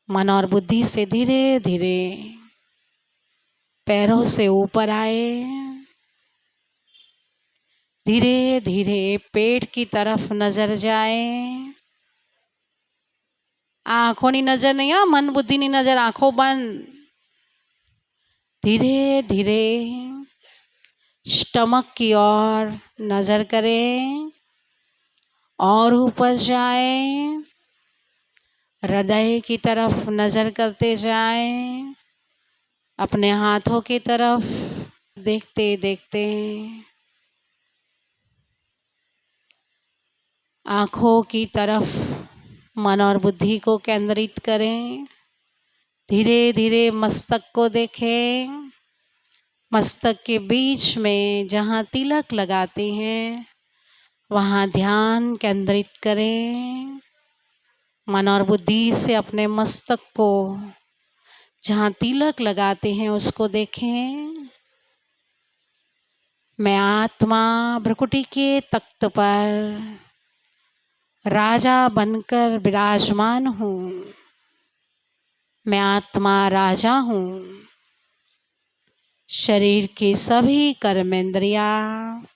मन और बुद्धि से धीरे धीरे पैरों से ऊपर आए. धीरे धीरे पेट की तरफ नजर जाए. आँखों नजर नहीं, हाँ, मन बुद्धि नजर. आँखों बंद. धीरे धीरे स्टमक की ओर नजर करें और ऊपर जाए. हृदय की तरफ नजर करते जाए. अपने हाथों की तरफ देखते देखते आँखों की तरफ मन और बुद्धि को केंद्रित करें. धीरे धीरे मस्तक को देखें. मस्तक के बीच में जहाँ तिलक लगाते हैं वहाँ ध्यान केंद्रित करें. मन और बुद्धि से अपने मस्तक को जहाँ तिलक लगाते हैं उसको देखें. मैं आत्मा भ्रकुटी के तख्त पर राजा बनकर विराजमान हूँ. मैं आत्मा राजा हूँ. शरीर की सभी कर्मेंद्रियाँ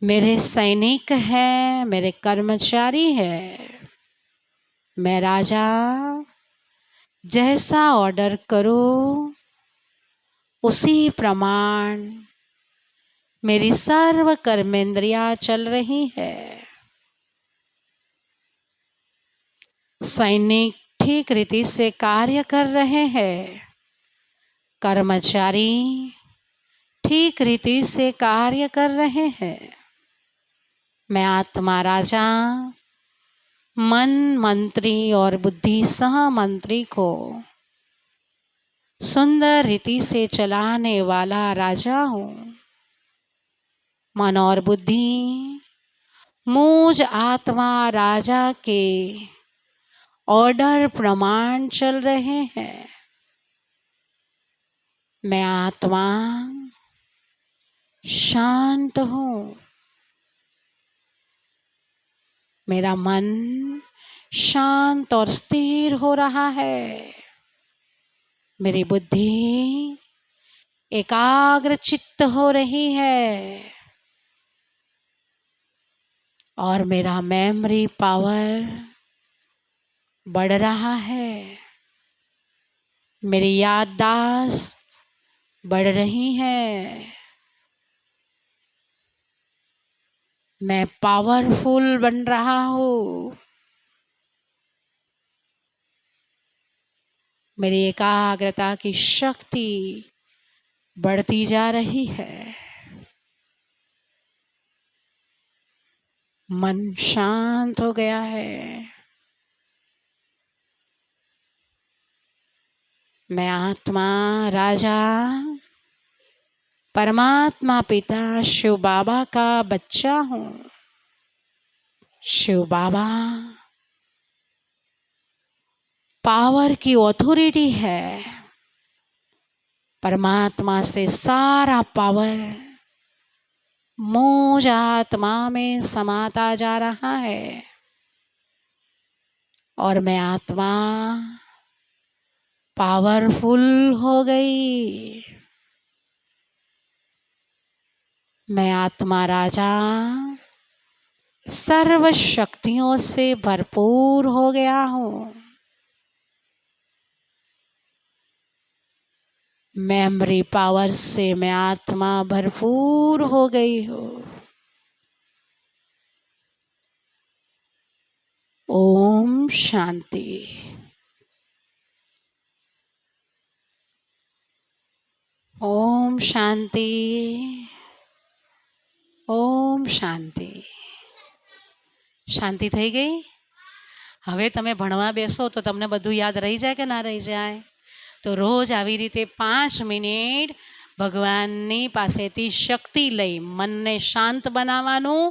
मेरे सैनिक हैं, मेरे कर्मचारी हैं. मैं राजा जैसा ऑर्डर करूँ उसी प्रमाण मेरी सर्व कर्मेंद्रियाँ चल रही है. सैनिक ठीक रीति से कार्य कर रहे हैं. कर्मचारी ठीक रीति से कार्य कर रहे हैं. मैं आत्मा राजा मन मंत्री और बुद्धि सह मंत्री को सुंदर रीति से चलाने वाला राजा हूँ. मन और बुद्धि मुझ आत्मा राजा के ऑर्डर प्रमाण चल रहे हैं. मैं आत्मा शांत हूँ. मेरा मन शांत और स्थिर हो रहा है. मेरी बुद्धि एकाग्र चित्त हो रही है और मेरा मेमोरी पावर बढ़ रहा है. मेरी याददाश्त बढ़ रही है. मैं पावरफुल बन रहा हूँ. मेरी एकाग्रता की शक्ति बढ़ती जा रही है. मन शांत हो गया है। मैं आत्मा राजा परमात्मा पिता शिव बाबा का बच्चा हूँ। शिव बाबा पावर की ऑथोरिटी है। परमात्मा से सारा पावर मुझ आत्मा में समाता जा रहा है और मैं आत्मा पावरफुल हो गई। मैं आत्मा राजा सर्व शक्तियों से भरपूर हो गया हूँ। मेमोरी पावर से मैं आत्मा भरपूर हो गई हूँ। ओम शांति। ओम शांति। ओम शांति। શાંતિ થઈ ગઈ? હવે તમે ભણવા બેસો તો તમને બધું યાદ રહી જાય કે ના રહી જાય? તો રોજ આવી રીતે 5 મિનિટ ભગવાનની પાસેથી શક્તિ લઈ મનને શાંત બનાવવાનું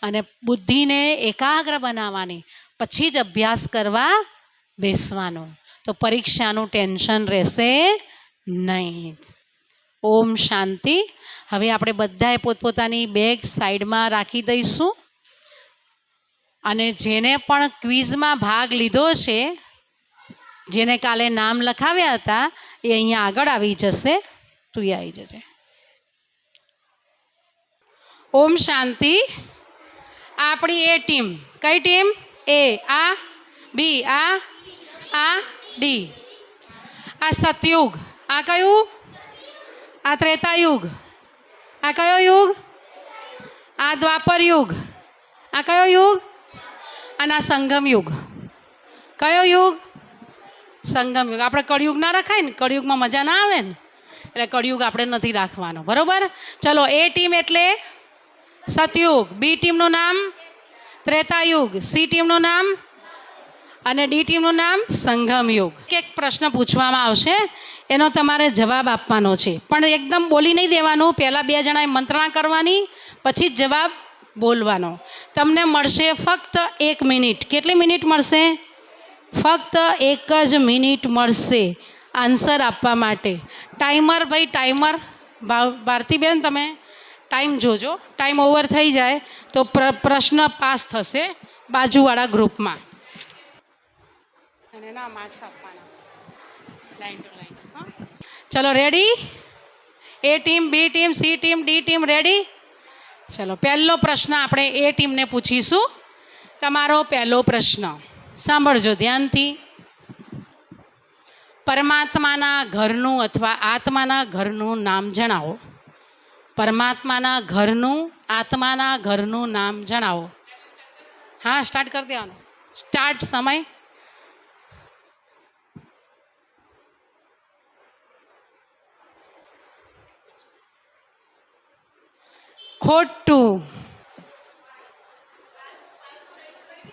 અને બુદ્ધિને એકાગ્ર બનાવવાની, પછી જ અભ્યાસ કરવા બેસવાનું, તો પરીક્ષાનું ટેન્શન રહેશે નહીં. ઓમ શાંતિ. હવે આપણે બધાએ પોતપોતાની બેગ સાઈડમાં રાખી દઈશું અને જેને પણ ક્વિઝમાં ભાગ લીધો છે, જેને કાલે નામ લખાવ્યા હતા, એ અહીંયા આગળ આવી જશે. તું આવી જજે. ઓમ શાંતિ. આપણી એ ટીમ, કઈ ટીમ? એ આ, બી આ ડી. આ સતયુગ, આ કયું? આ ત્રેતાયુગ. આ કયો યુગ? આ દ્વાપર યુગ. આ કયો યુગ? અને આ સંગમ યુગ. કયો યુગ? સંગમ યુગ. આપણે કળિયુગ ના રખાય ને, કળિયુગમાં મજા ના આવે ને, એટલે કળિયુગ આપણે નથી રાખવાનો. બરોબર? ચલો, એ ટીમ એટલે સતયુગ, બી ટીમનું નામ ત્રેતાયુગ, સી ટીમનું નામ અને ડી ટીમનું નામ સંગમ યુગ. એક પ્રશ્ન પૂછવામાં આવશે, એનો તમારે જવાબ આપવાનો છે, પણ એકદમ બોલી નહીં દેવાનું. પહેલાં 2 જણાએ મંત્રણા કરવાની, પછી જ જવાબ બોલવાનો. તમને મળશે ફક્ત 1 મિનિટ. કેટલી મિનિટ મળશે? ફક્ત 1 જ મિનિટ મળશે આન્સર આપવા માટે. ટાઈમર, ભાઈ ટાઈમર, ભારતીબેન તમે ટાઈમ જોજો. ટાઈમ ઓવર થઈ જાય તો પ્રશ્ન પાસ થશે બાજુવાળા ગ્રુપમાં. અને ના માર્ક્સ આપવાના લાઈન ટુ લાઈન. હા, ચલો ready? A team, B team, C team, D team ready? ચલો, પહેલો પ્રશ્ન આપણે એ ટીમને પૂછીશું. તમારો પહેલો પ્રશ્ન સાંભળજો ધ્યાનથી. પરમાત્માના ઘરનું અથવા આત્માના ઘરનું નામ જણાવો. પરમાત્માના ઘરનું, આત્માના ઘરનું નામ જણાવો. હા, સ્ટાર્ટ કરી દેવાનું. સ્ટાર્ટ. સમય. ખોટું.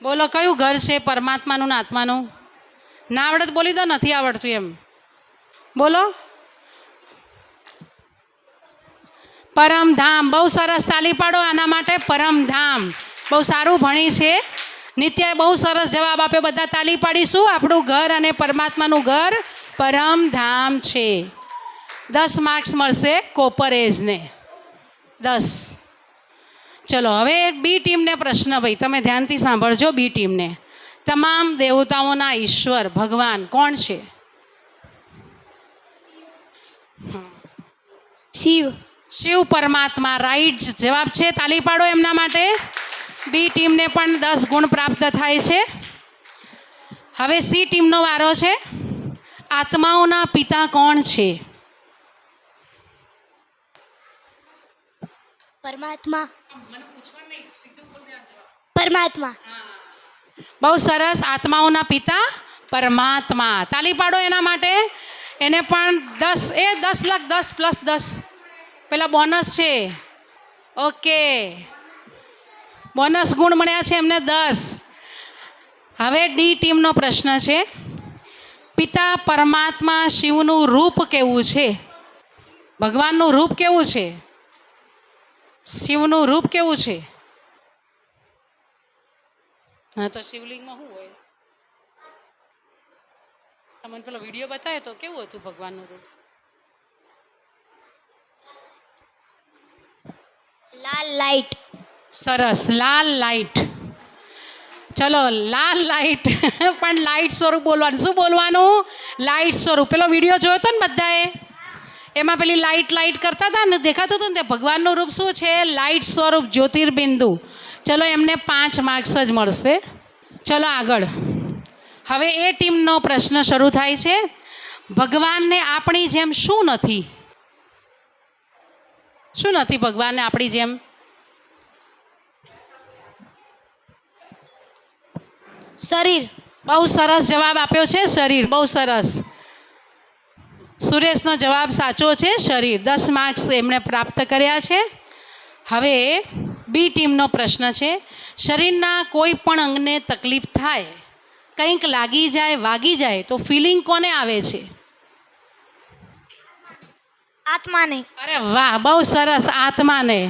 બોલો, કયું ઘર છે પરમાત્માનું ને આત્માનું? ના આવડે તો બોલી દો, નથી આવડતું એમ બોલો. પરમધામ. બહુ સરસ, તાલી પાડો આના માટે. પરમધામ. બહુ સારું ભણી છે. નિત્યાએ બહુ સરસ જવાબ આપ્યો. બધા તાલી પાડીશું. આપણું ઘર અને પરમાત્માનું ઘર પરમધામ છે. 10 માર્ક્સ મળશે કોપરેજને. 10. ચલો, હવે બી ટીમને પ્રશ્ન. ભાઈ તમે ધ્યાનથી સાંભળજો. બી ટીમને, તમામ દેવતાઓના ઈશ્વર ભગવાન કોણ છે? શિવ. શિવ પરમાત્મા. રાઈટ જવાબ છે. તાલી પાડો એમના માટે. બી ટીમને પણ 10 ગુણ પ્રાપ્ત થાય છે. હવે સી ટીમનો વારો છે. આત્માઓના પિતા કોણ છે? પરમાત્મા. પરમાત્મા. બહુ સરસ. આત્માઓના પિતા પરમાત્મા. તાલી પાડો એના માટે. એને પણ 10 લાખ 10 + 10 પેલા બોનસ છે. ઓકે, બોનસ ગુણ મળ્યા છે એમને 10. હવે ડી ટીમનો પ્રશ્ન છે, પિતા પરમાત્મા શિવનું રૂપ કેવું છે? ભગવાનનું રૂપ કેવું છે? શિવનું રૂપ કેવું છે? હા, તો શિવલિંગમાં શું હોય? તમને પેલો વિડીયો બતાવ્યો તો કેવું હતું ભગવાનનું રૂપ? લાલ લાઈટ. સરસ, લાલ લાઈટ. ચલો, લાલ લાઈટ પણ લાઈટ સ્વરૂપ બોલવાનું. શું બોલવાનું? લાઈટ સ્વરૂપ. પેલો વિડીયો જોયો હતો ને બધાએ? એમાં પેલી લાઈટ લાઈટ કરતા હતા ને, દેખાતું હતું ને, તે ભગવાનનું રૂપ શું છે? લાઈટ સ્વરૂપ, જ્યોતિર્બિંદુ. ચલો, એમને 5 માર્ક્સ જ મળશે. ચલો આગળ. હવે એ ટીમનો પ્રશ્ન શરૂ થાય છે, ભગવાનને આપણી જેમ શું નથી? શું નથી ભગવાનને આપણી જેમ? શરીર. બહુ સરસ જવાબ આપ્યો છે, શરીર. બહુ સરસ. સુરેશનો જવાબ સાચો છે, શરીર. 10 માર્ક્સ એમણે પ્રાપ્ત કર્યા છે. હવે બી ટીમનો પ્રશ્ન છે, શરીરના કોઈ પણ અંગને તકલીફ થાય, કંઈક લાગી જાય, વાગી જાય તો ફિલિંગ કોને આવે છે? આત્માને. અરે વાહ, બહુ સરસ, આત્માને.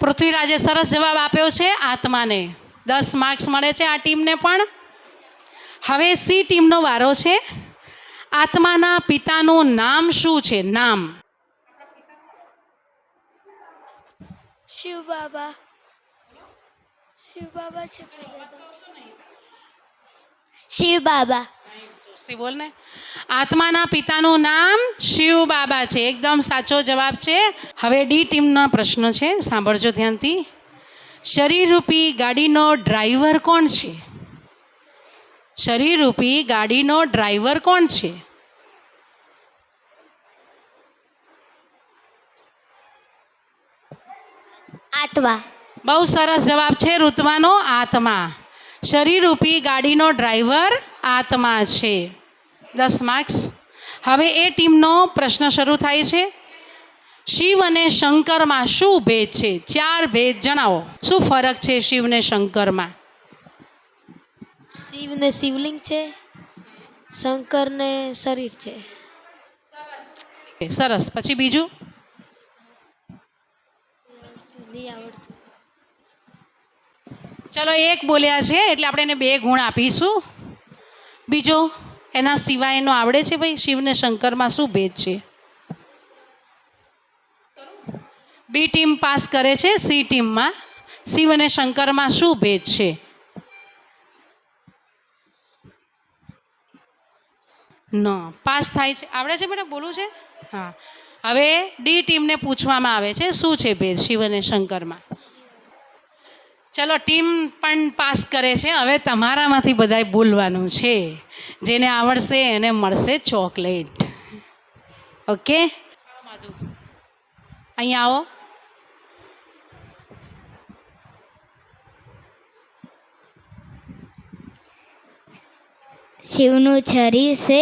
પૃથ્વીરાજે સરસ જવાબ આપ્યો છે, આત્માને. 10 માર્ક્સ મળે છે આ ટીમને પણ. હવે સી ટીમનો વારો છે, આત્માના પિતાનું નામ શું છે? નામ. શિવ બાબા. શિવ બાબા છે. શિવ બાબા. બોલ ને. આત્માના પિતાનું નામ શિવ બાબા છે. એકદમ સાચો જવાબ છે. હવે ડી ટીમનો પ્રશ્ન છે, સાંભળજો ધ્યાનથી. શરીરરૂપી ગાડીનો ડ્રાઈવર કોણ છે? શરીરરૂપી ગાડીનો ડ્રાઈવર કોણ છે? આત્મા. બહુ સરસ જવાબ છે, ઋત્વાનો. આત્મા. શરીરરૂપી ગાડીનો ડ્રાઈવર આત્મા છે. 10 માર્ક્સ. હવે એ ટીમનો પ્રશ્ન શરૂ થાય છે, શિવ અને શંકરમાં શું ભેદ છે? 4 ભેદ જણાવો. શું ફરક છે શિવ ને શંકરમાં? શિવને શિવલિંગ છે, શંકરને શરીર છે. સરસ. પછી બીજું? નહીં આવડતું. ચલો, 1 બોલ્યા છે એટલે આપણે એને 2 ગુણ આપીશું. બીજો એના સિવાયનો આવડે છે ભાઈ? શિવને શંકરમાં શું ભેદ છે? બી ટીમ પાસ કરે છે. સી ટીમમાં શિવ અને શંકરમાં શું ભેદ છે? પાસ થાય છે. આવડે છે બેટા? બોલવું છે? હા. હવે ડી ટીમને પૂછવામાં આવે છે, શું છે ભેદ શિવ અને શંકરમાં? ચલો, ટીમ પણ પાસ કરે છે. હવે તમારામાંથી બધાએ બોલવાનું છે. જેને આવડશે એને મળશે ચોકલેટ. ઓકે, અહીંયા આવો. શિવનું શરીર છે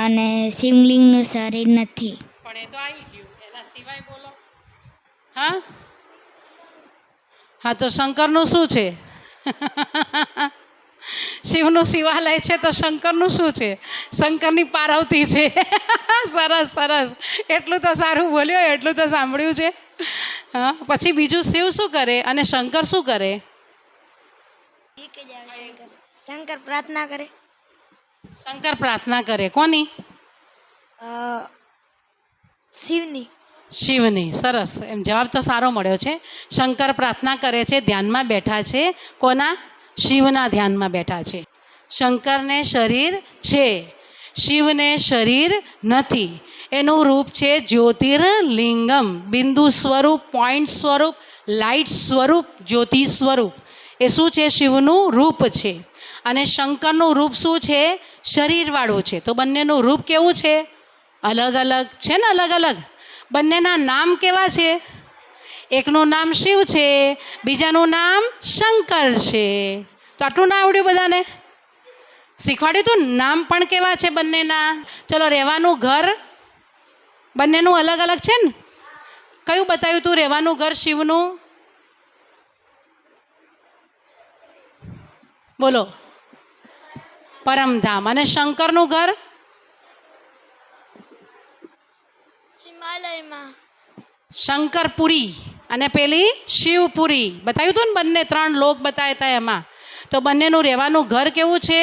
અને શિવલિંગનું શરીર નથી. પણ એ તો આવી ગયું. એના સિવાય બોલો. હા હા, તો શંકરનું શું છે? શિવનું શિવાલય છે તો શંકરનું શું છે? શંકરની પાર્વતી છે. સરસ સરસ. એટલું તો સારું બોલ્યો, એટલું તો સાંભળ્યું છે. હા, પછી બીજું શિવ શું કરે અને શંકર શું કરે? શંકર પ્રાર્થના કરે. શંકર પ્રાર્થના કરે. કોની? શિવની. શિવની. સરસ. એમ જવાબ તો સારો મળ્યો છે. શંકર પ્રાર્થના કરે છે, ધ્યાનમાં બેઠા છે. કોના? શિવના ધ્યાનમાં બેઠા છે. શંકરને શરીર છે, શિવને શરીર નથી. એનું રૂપ છે જ્યોતિર્લિંગમ. બિંદુ સ્વરૂપ, પોઈન્ટ સ્વરૂપ, લાઇટ સ્વરૂપ, જ્યોતિ સ્વરૂપ. એ શું છે? શિવનું રૂપ છે. અને શંકરનું રૂપ શું છે? શરીરવાળું છે. તો બંનેનું રૂપ કેવું છે? અલગ અલગ છે ને, અલગ અલગ. બંનેના નામ કેવા છે? એકનું નામ શિવ છે, બીજાનું નામ શંકર છે. તો આટલું ના આવડ્યું બધાને? શીખવાડ્યું હતું. નામ પણ કેવા છે બંનેના? ચલો, રહેવાનું ઘર બંનેનું અલગ અલગ છે ને? કયું બતાવ્યું તું રહેવાનું ઘર શિવનું? બોલો. પરમધામ. અને શંકરનું ઘર? હિમાલયમાં. શંકરપુરી અને પેલી શિવપુરી. બતાવ્યું હતું ને, બંને 3 લોક બતાવ્યા હતા એમાં. તો બંનેનું રહેવાનું ઘર કેવું છે?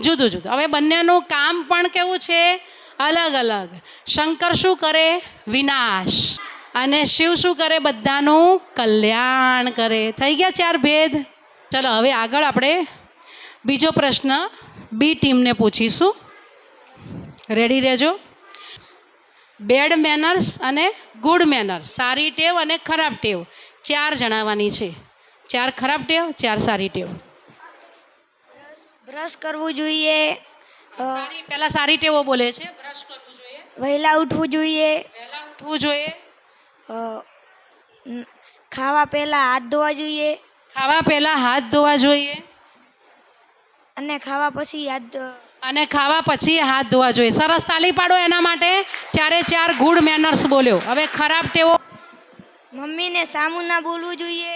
જુદું જુદું. હવે બંનેનું કામ પણ કેવું છે? અલગ અલગ. શંકર શું કરે? વિનાશ. અને શિવ શું કરે? બધાનું કલ્યાણ કરે. થઈ ગયા 4 ભેદ. ચલો હવે આગળ આપણે બીજો પ્રશ્ન બી ટીમને પૂછીશું. રેડી રહેજો. બેડ મેનર્સ અને ગુડ મેનર્સ, સારી ટેવ અને ખરાબ ટેવ 4 જણાવવાની છે. 4 ખરાબ ટેવ, 4 સારી ટેવ. બ્રશ કરવું જોઈએ, પહેલા સારી ટેવો બોલે છે. બ્રશ કરવું જોઈએ, વહેલા ઉઠવું જોઈએ, વહેલા ઉઠવું જોઈએ, ખાવા પહેલાં હાથ ધોવા જોઈએ, ખાવા પહેલા હાથ ધોવા જોઈએ, અને ખાવા પછી હાથ ધોવા જોઈએ. સરસ, તાલી પાડો એના માટે. 4 ગુડ મેનર્સ બોલ્યો. હવે ખરાબ ટેવો. મમ્મીને સામું ના બોલવું જોઈએ,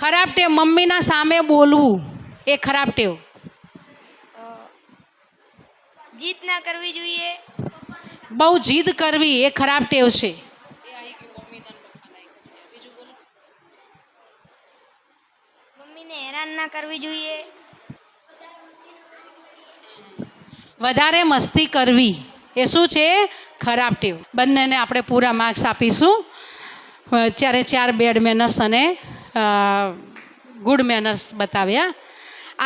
ખરાબ ટેવ મમ્મીના સામે બોલવું, એ ખરાબ ટેવ. જીદ ના કરવી જોઈએ, બહુ જીદ કરવી એ ખરાબ ટેવ છે. મમ્મીને હેરાન ના કરવી જોઈએ, વધારે મસ્તી કરવી એ શું છે? ખરાબ ટેવ. બંનેને આપણે પૂરા માર્ક્સ આપીશું. 4 બેડ મેનર્સ અને ગુડ મેનર્સ બતાવ્યા.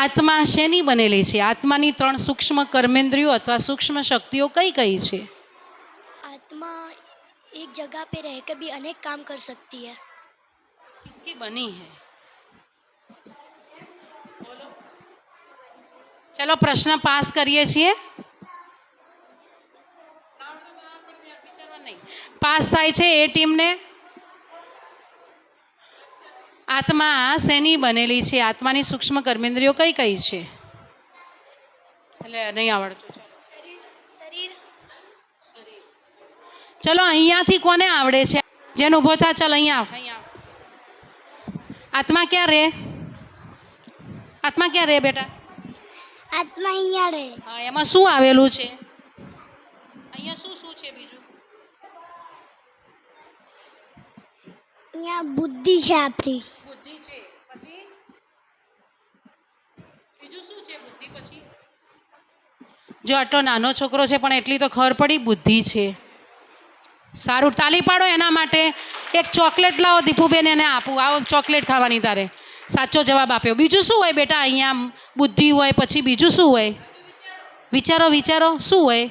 આત્મા શેની બનેલી છે? આત્માની 3 સૂક્ષ્મ કર્મેન્દ્રિયો અથવા સૂક્ષ્મ શક્તિઓ કઈ કઈ છે? आत्मा एक जगह पे रह कर भी अनेक काम कर सकती है. किसकी बनी है? चलो प्रश्न पास કરીએ છીએ. પાસ થાય છે એ ટીમને. આત્મા શેની બનેલી છે? આત્માની સૂક્ષ્મ કર્મેન્દ્રિયો કઈ કઈ છે? એટલે નહીં આવડતું. શરીર. ચલો અહીંયાથી કોને આવડે છે? જેને ઊભો થા, ચાલ અહીંયા આવ. આત્મા ક્યાં રે? આત્મા ક્યાં રે બેટા? आत्मा અહીંયા રહે. હા, એમાં શું આવેલું છે? અહીંયા શું શું છે? બીજું અહીંયા બુદ્ધિ છે આપણી. બુદ્ધિ છે. પછી બીજું શું છે? બુદ્ધિ પછી જો આટલો નાનો છોકરો છે પણ એટલી તો ખબર પડી બુદ્ધિ છે. સારું, તાલી પાડો એના માટે. એક ચોકલેટ લાવો દીપુબેન, એને આપું. આવો ચોકલેટ ખાવાની તારે. સાચો જવાબ આપ્યો. બીજું શું હોય બેટા? અહીંયા બુદ્ધિ હોય, પછી બીજું શું હોય? વિચારો વિચારો, શું હોય?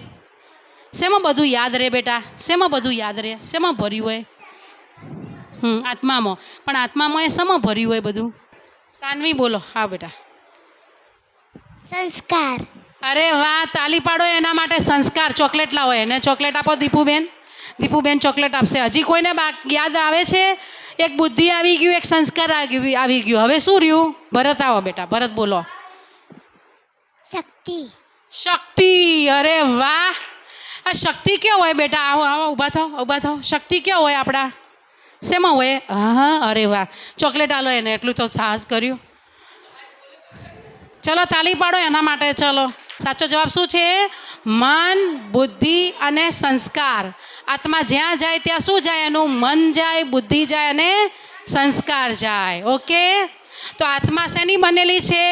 શેમાં બધું યાદ રહે બેટા? શેમાં બધું યાદ રહે? શેમાં ભર્યું હોય? આત્મામાં. પણ આત્મામાં એ શેમાં ભર્યું હોય બધું? સાનવી બોલો. હા બેટા. સંસ્કાર. અરે વાહ, તાલી પાડો એના માટે. સંસ્કાર. ચોકલેટ લાવો, એને ચોકલેટ આપો દીપુબેન. દીપુબેન ચોકલેટ આપશે. હજી કોઈને યાદ આવે છે? એક બુદ્ધિ આવી ગયું, એક સંસ્કાર આવી ગયું. હવે શું રહ્યું? ભરત આવો બેટા. ભરત બોલો. શક્તિ. શક્તિ. અરે વાહ, આ શક્તિ ક્યાં હોય બેટા? આવો આવો, ઊભા થાઓ, ઊભા થાઓ. શક્તિ ક્યાં હોય આપણા? શેમાં હોય? હા, અરે વાહ, ચોકલેટ આલો એને. એટલું તો સાહસ કર્યું. ચલો તાલી પાડો એના માટે. ચલો, સાચો જવાબ શું છે? મન, બુદ્ધિ અને સંસ્કાર. આત્મા જ્યાં જાય ત્યાં શું જાય? એનું મન જાય, બુદ્ધિ જાય અને સંસ્કાર જાય. ઓકે, તો આત્મા શેની બનેલી છે?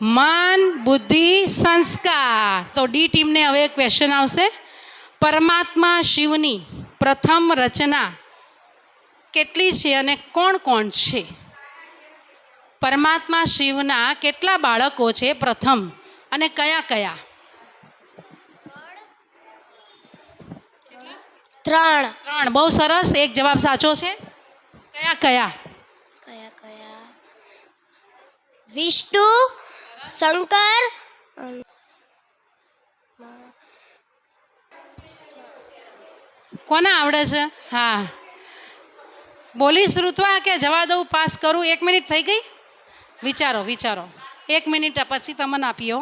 મન, બુદ્ધિ, સંસ્કાર. તો ડી ટીમને હવે ક્વેશ્ચન આવશે. પરમાત્મા શિવની પ્રથમ રચના કેટલી છે અને કોણ કોણ છે? પરમાત્મા શિવના કેટલા બાળકો છે પ્રથમ, અને કયા કયા? 3. બહુ સરસ. એક જવાબ સાચો છે. કયા કયા? વિષ્ણુ, શંકર. કોને આવડે છે? હા, બોલીશ ઋત્વા કે જવા દઉં? પાસ કરું? 1 મિનિટ થઈ ગઈ. વિચારો વિચારો. 1 મિનિટ પછી તમને આપીએ.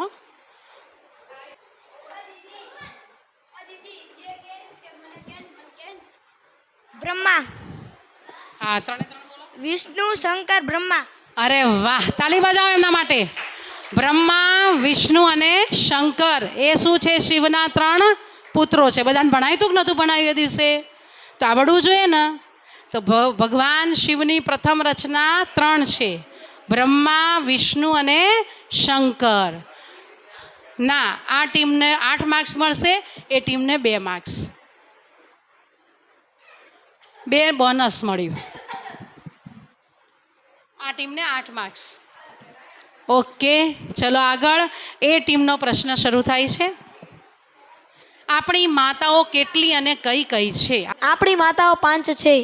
બ્રહ્મા. હા, 3 બોલો. વિષ્ણુ, શંકર, બ્રહ્મા. અરે વાહ, તાલી બજાવો એમના માટે. બ્રહ્મા, વિષ્ણુ અને શંકર એ શું છે? શિવના 3 પુત્રો છે. બધાને ભણાવ્યું હતું કે નહોતું ભણાવ્યું એ દિવસે? તો આવડવું જોઈએ ને. તો ભગવાન શિવની પ્રથમ રચના 3 છે: બ્રહ્મા, વિષ્ણુ અને શંકર. ના, આ ટીમને 8 માર્ક્સ મળશે, એ ટીમને 2 માર્ક્સ, 2 બોનસ મળ્યું. આ ટીમને 8 માર્ક્સ. ઓકે, ચલો આગળ. એ ટીમનો પ્રશ્ન શરૂ થાય છે. આપણી માતાઓ કેટલી અને કઈ કઈ છે? આપણી માતાઓ 5 છે.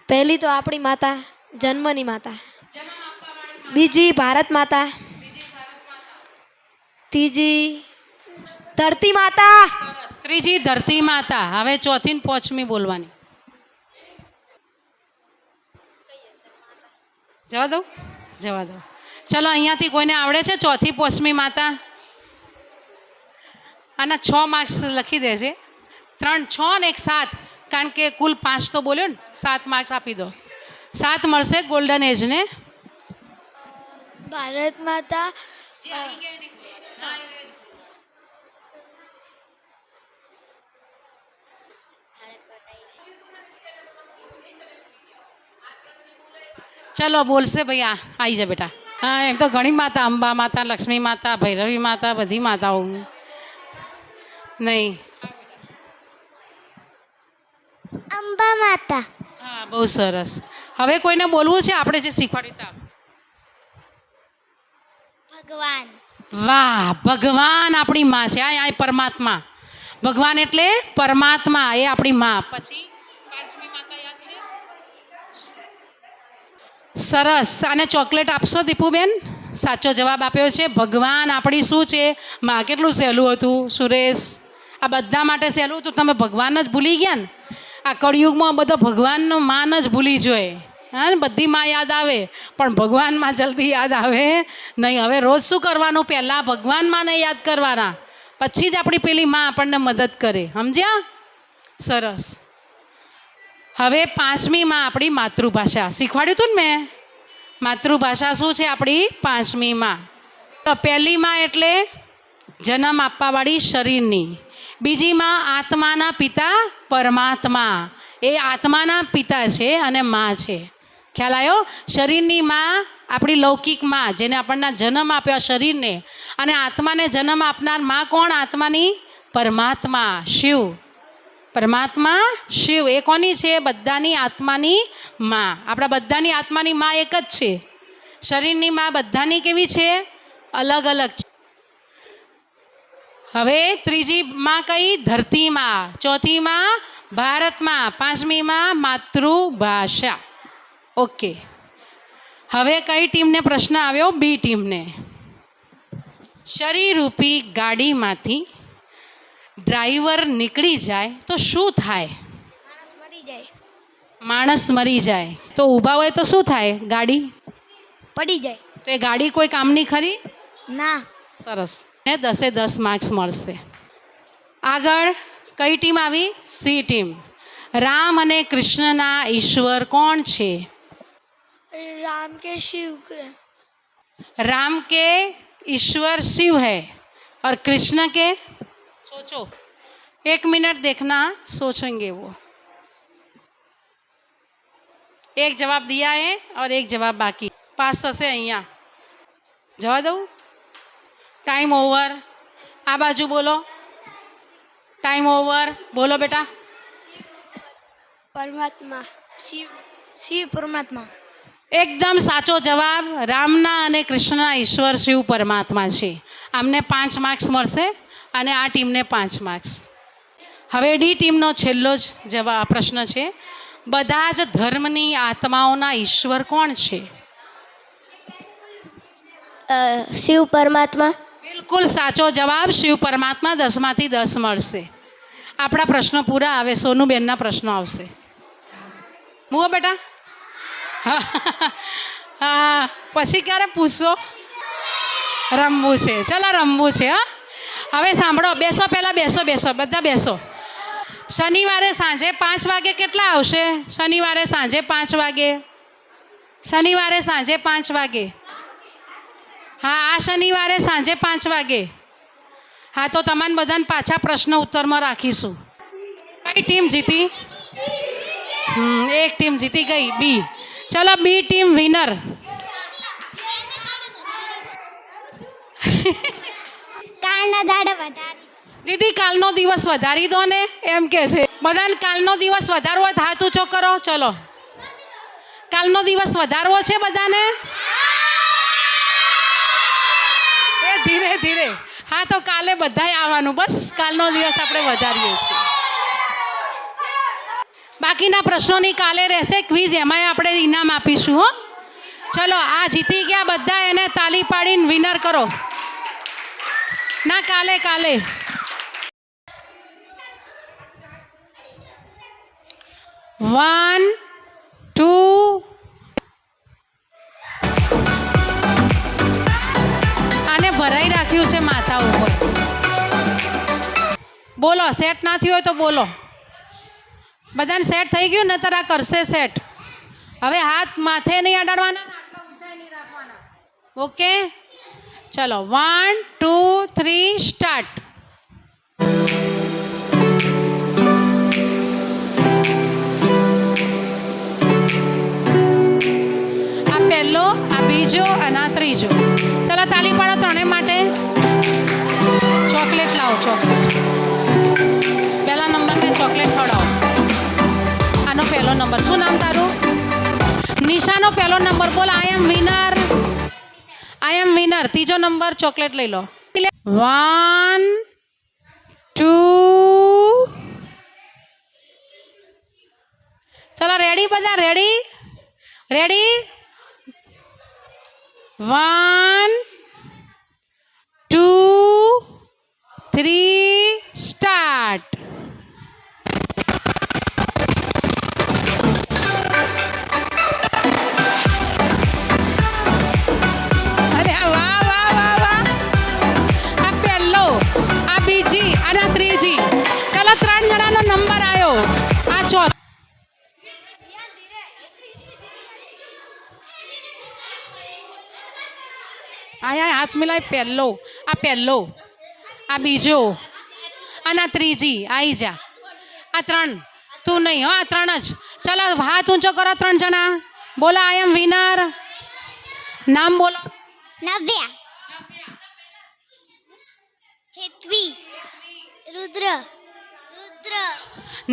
પહેલી તો આપણી માતા, જન્મની માતા. બીજી ભારત માતા. ત્રીજી ધરતી માતા. ત્રીજી ધરતી માતા. હવે ચોથી ને 5મી બોલવાની. જવા દઉં. ચલો, અહીંયાથી કોઈને આવડે છે ચોથી 5મી માતા? આના 6 માર્ક્સ લખી દેજે. 3, 6 ને 1 7, કારણ કે કુલ 5 તો બોલ્યો ને. 7 માર્ક્સ આપી દો. 7 મળશે ગોલ્ડન એજને. ભારત માતા, ચલો બોલશે ભાઈ. આવી જા બેટા. હા, એમ તો ઘણી માતા, અંબા માતા, લક્ષ્મી માતા, ભૈરવી માતા, બધી માતાઓ. નહીં, અંબા માતા. હા, બહુ સરસ. હવે કોઈને બોલવું છે? આપણે જે શીખવાડ્યું હતા. ભગવાન. વાહ, ભગવાન આપણી માં છે. આ પરમાત્મા. ભગવાન એટલે પરમાત્મા, એ આપણી માં. પછી 5મી માતા યાદ છે? સરસ. આને ચોકલેટ આપશો દીપુબેન? સાચો જવાબ આપ્યો છે. ભગવાન આપણી શું છે? માં. કેટલું સહેલું હતું સુરેશ? આ બધા માટે સહેલું હતું. તમે ભગવાન જ ભૂલી ગયા ને. આ કળિયુગમાં બધો ભગવાનનો માન જ ભૂલી જોઈએ. હા, બધી માં યાદ આવે, પણ ભગવાનમાં જલ્દી યાદ આવે નહીં. હવે રોજ શું કરવાનું? પહેલાં ભગવાન માને યાદ કરવાના, પછી જ આપણી પેલી માં આપણને મદદ કરે. સમજ્યા? સરસ. હવે 5મી માં આપણી માતૃભાષા. શીખવાડ્યું હતું ને મેં. માતૃભાષા શું છે આપણી? 5મી માં. તો પહેલી માં એટલે જન્મ આપવાવાળી શરીરની. બીજી માં આત્માના પિતા પરમાત્મા, એ આત્માના પિતા છે અને માં છે. ખ્યાલ આવ્યો? શરીરની માં આપણી લૌકિક માં, જેને આપણને જન્મ આપ્યો શરીરને. અને આત્માને જન્મ આપનાર માં કોણ? આત્માની પરમાત્મા, શિવ. પરમાત્મા શિવ એ કોની છે? બધાની આત્માની માં. આપણા બધાની આત્માની માં એક જ છે. શરીરની માં બધાની કેવી છે? અલગ અલગ છે. હવે ત્રીજી માં કઈ? ધરતી માં. ચોથી માં ભારતમાં. 5મી માં માતૃભાષા. ઓકે. હવે કઈ ટીમને પ્રશ્ન આવ્યો? બી ટીમને. શરીરરૂપી ગાડીમાંથી ડ્રાઈવર નીકળી જાય તો શું થાય? માણસ મરી જાય. તો ઊભા હોય તો શું થાય? ગાડી પડી જાય. તો એ ગાડી કોઈ કામની ખરી? ના. સરસ. ને 10 માર્ક્સ મળશે. આગળ કઈ ટીમ આવી? C team. રામ અને કૃષ્ણના ઈશ્વર કોણ છે? राम के शिव. राम के ईश्वर शिव है और कृष्ण के, सोचो 1 मिनट देखना, सोचेंगे वो. एक जवाब दिया है और एक जवाब बाकी. पास થશે અહીંયા. જવા દઉં? Time over. આ બાજુ બોલો. Time over. બોલો બેટા. परमात्मा. शिव परमात्मा. એકદમ સાચો જવાબ. રામના અને કૃષ્ણના ઈશ્વર શિવ પરમાત્મા છે. આમને 5 માર્ક્સ મળશે અને આ ટીમને 5 માર્ક્સ. હવે ડી ટીમનો છેલ્લો જ જવાબ પ્રશ્ન છે. બધા જ ધર્મની આત્માઓના ઈશ્વર કોણ છે? शिव परमात्मा. બિલકુલ સાચો જવાબ. શિવ પરમાત્મા. 10 માંથી 10 મળશે. આપણા પ્રશ્નો પૂરા. હવે સોનુબેનના પ્રશ્નો આવશે. મુઓ બેટા. હા, પછી ક્યારે પૂછશો? રમવું છે. ચાલો રમવું છે. હા, હવે સાંભળો. બેસો, પહેલાં બેસો, બધા બેસો. શનિવારે સાંજે 5 વાગે કેટલા આવશે? શનિવારે સાંજે 5 વાગે. શનિવારે સાંજે 5 વાગે. હા, આ શનિવારે સાંજે 5 વાગે. હા, તો તમારે બધાને પાછા પ્રશ્ન ઉત્તરમાં રાખીશું. કઈ ટીમ જીતી? એક ટીમ જીતી ગઈ, બી. ચલો, બી ટીમ વિનર. કાલના દાડે વધારે દીદી, કાલનો દિવસ વધારી દો ને, એમ કે છે. બધાને કાલનો દિવસ વધારવો હોય તો હાથ ઊંચો કરો. ચલો, કાલનો દિવસ વધારવો છે બધાને? એ ધીરે ધીરે. હા, તો કાલે બધાએ આવવાનું. બસ કાલનો દિવસ આપણે વધારીએ છીએ. બાકીના પ્રશ્નોની કાલે રહેશે ક્વિઝ, એમાંય આપણે ઇનામ આપીશું. હો, ચલો, આ જીતી ગયા બધા, એને તાલી પાડીને વિનર કરો. ના, કાલે કાલે. One, two. આને ભરાઈ રાખ્યું છે માથા ઉપર. બોલો, સેટ ના થયું હોય તો બોલો. બધાને સેટ થઈ ગયું ને? તરા કરશે સેટ. હવે હાથ માથે નહીં અડાડવાના, આટલા ઊંચાઈ નહીં રાખવાના. ઓકે, ચલો, 1, 2, 3 સ્ટાર્ટ. આ પહેલો, આ બીજો અને આ ત્રીજો. ચલો, તાલી પાડો ત્રણે માટે. ચોકલેટ લાવો, ચોકલેટ. પહેલા નંબરને ચોકલેટ ખવડાવો. આનો પહેલો નંબર. શું નામ તારું? નિશાનો પહેલો નંબર. બોલ, આઈ એમ વિનર. આઈ એમ વિનર. ત્રીજો નંબર, ચોકલેટ લઈ લો. 1, 2. ચલો, રેડી બધા? રેડી? રેડી? 1, 2, 3 સ્ટાર્ટ. અરે વાહ વાહ વાહ વાહ. આ પહેલો, આ બીજી અને આ ત્રીજી. ચલો, 3 જણાનો નંબર આવ્યો. આ ચોથ. આયા હાથ મિલાય. પહેલો, આ પહેલો, આ બીજો અને આ ત્રીજી. આવી જા. આ 3. તું નહીં. હા, 3 જ. ચલો, હાથ ઊંચો કરો 3 જણા. બોલો, આઈ એમ વિનર. નામ બોલો. નવ્યા, હેતવી, રુદ્ર,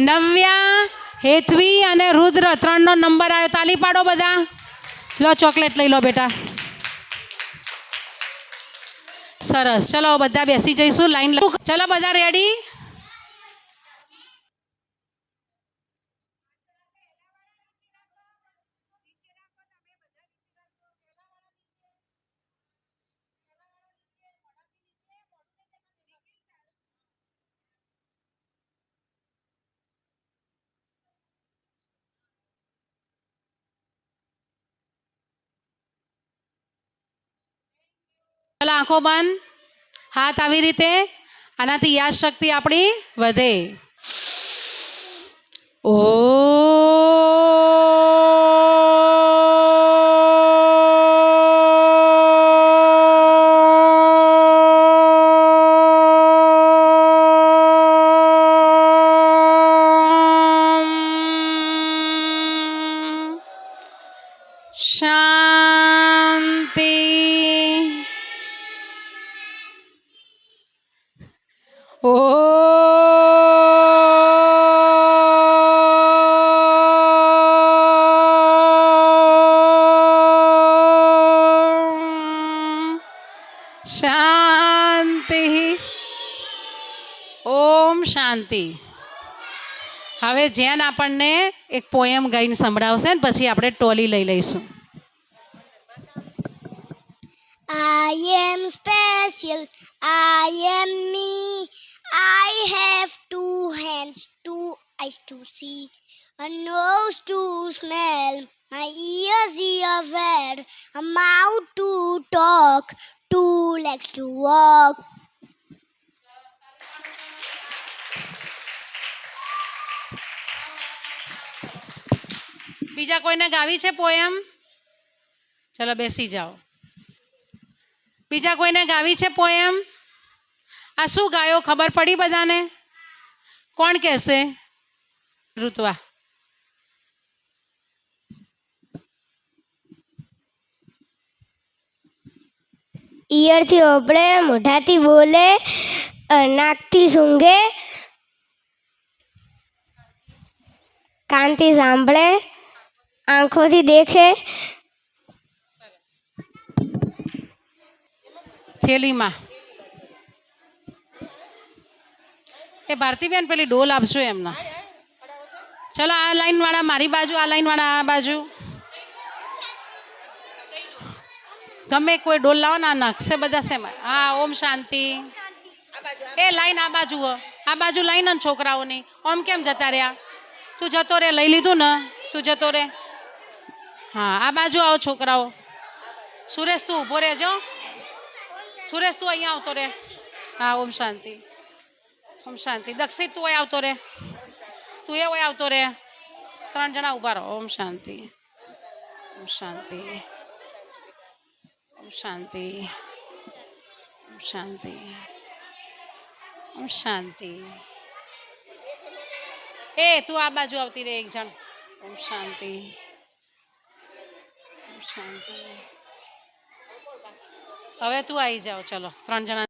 નવ્યા, હેતવી અને રુદ્ર. 3નો નંબર આવ્યો. તાલી પાડો બધા. લો, ચોકલેટ લઈ લો બેટા. સરસ. ચલો, બધા બેસી જઈશું લાઈન. ચલો, બધા રેડી? ચલો, આંખો બંધ. હાથ આવી રીતે. આનાથી યાદ શક્તિ આપણી વધે. ઓ શાંતિ. ઓ શાંતિ. ઓમ શાંતિ. હવે જેન આપણને એક પોએમ ગાઈને સંભળાવશે ને પછી આપણે ટોલી લઈ લઈશું. I am special, I am me. I have 2 hands, 2 eyes to see, a nose to smell, my ears hear well, a mouth to talk, 2 legs to walk. બીજા કોઈને ગાવી છે પોયમ? ચલો બેસી જાઓ. બીજા કોઈને ગાવી છે પોયમ? આ શું ગાયો ખબર પડી બધાને? કોણ કહેશે? ઋત્વા. ઈયળથી ઓપડે, મોઢાથી બોલે, નાકથી સૂંઘે, કાનથી સાંભળે, આંખોથી દેખે. થેલીમાં. એ ભારતીબેન પેલી ડોલ આપજો એમના. ચલો આ લાઈન વાળા મારી બાજુ, આ લાઈન વાળા આ બાજુ. ગમે કોઈ ડોલ લાવો ના નાખશે બધા શેમાં. હા ઓમ શાંતિ. એ લાઈન આ બાજુ હો, આ બાજુ લાઈન ને છોકરાઓની. ઓમ કેમ જતા રહ્યા? તું જતો રે, લઈ લીધું ને, તું જતો રે. હા આ બાજુ આવો છોકરાઓ. સુરેશ તું ઊભો રહેજો. સુરેશ તું અહીંયા આવતો રે. હા ઓમ શાંતિ. ઓમ શાંતિ. દક્ષિત તું અહીં આવતો રે. તું એ હોય આવતો રે. 3 જણા ઊભા રહો. ઓમ શાંતિ. ઓમ શાંતિ. ઓમ શાંતિ. ઓમ શાંતિ. ઓમ શાંતિ. એ તું આ બાજુ આવતી રે એક જણ. ઓમ શાંતિ. ઓમ શાંતિ. હવે તું આવી જાઓ. ચલો 3 જણા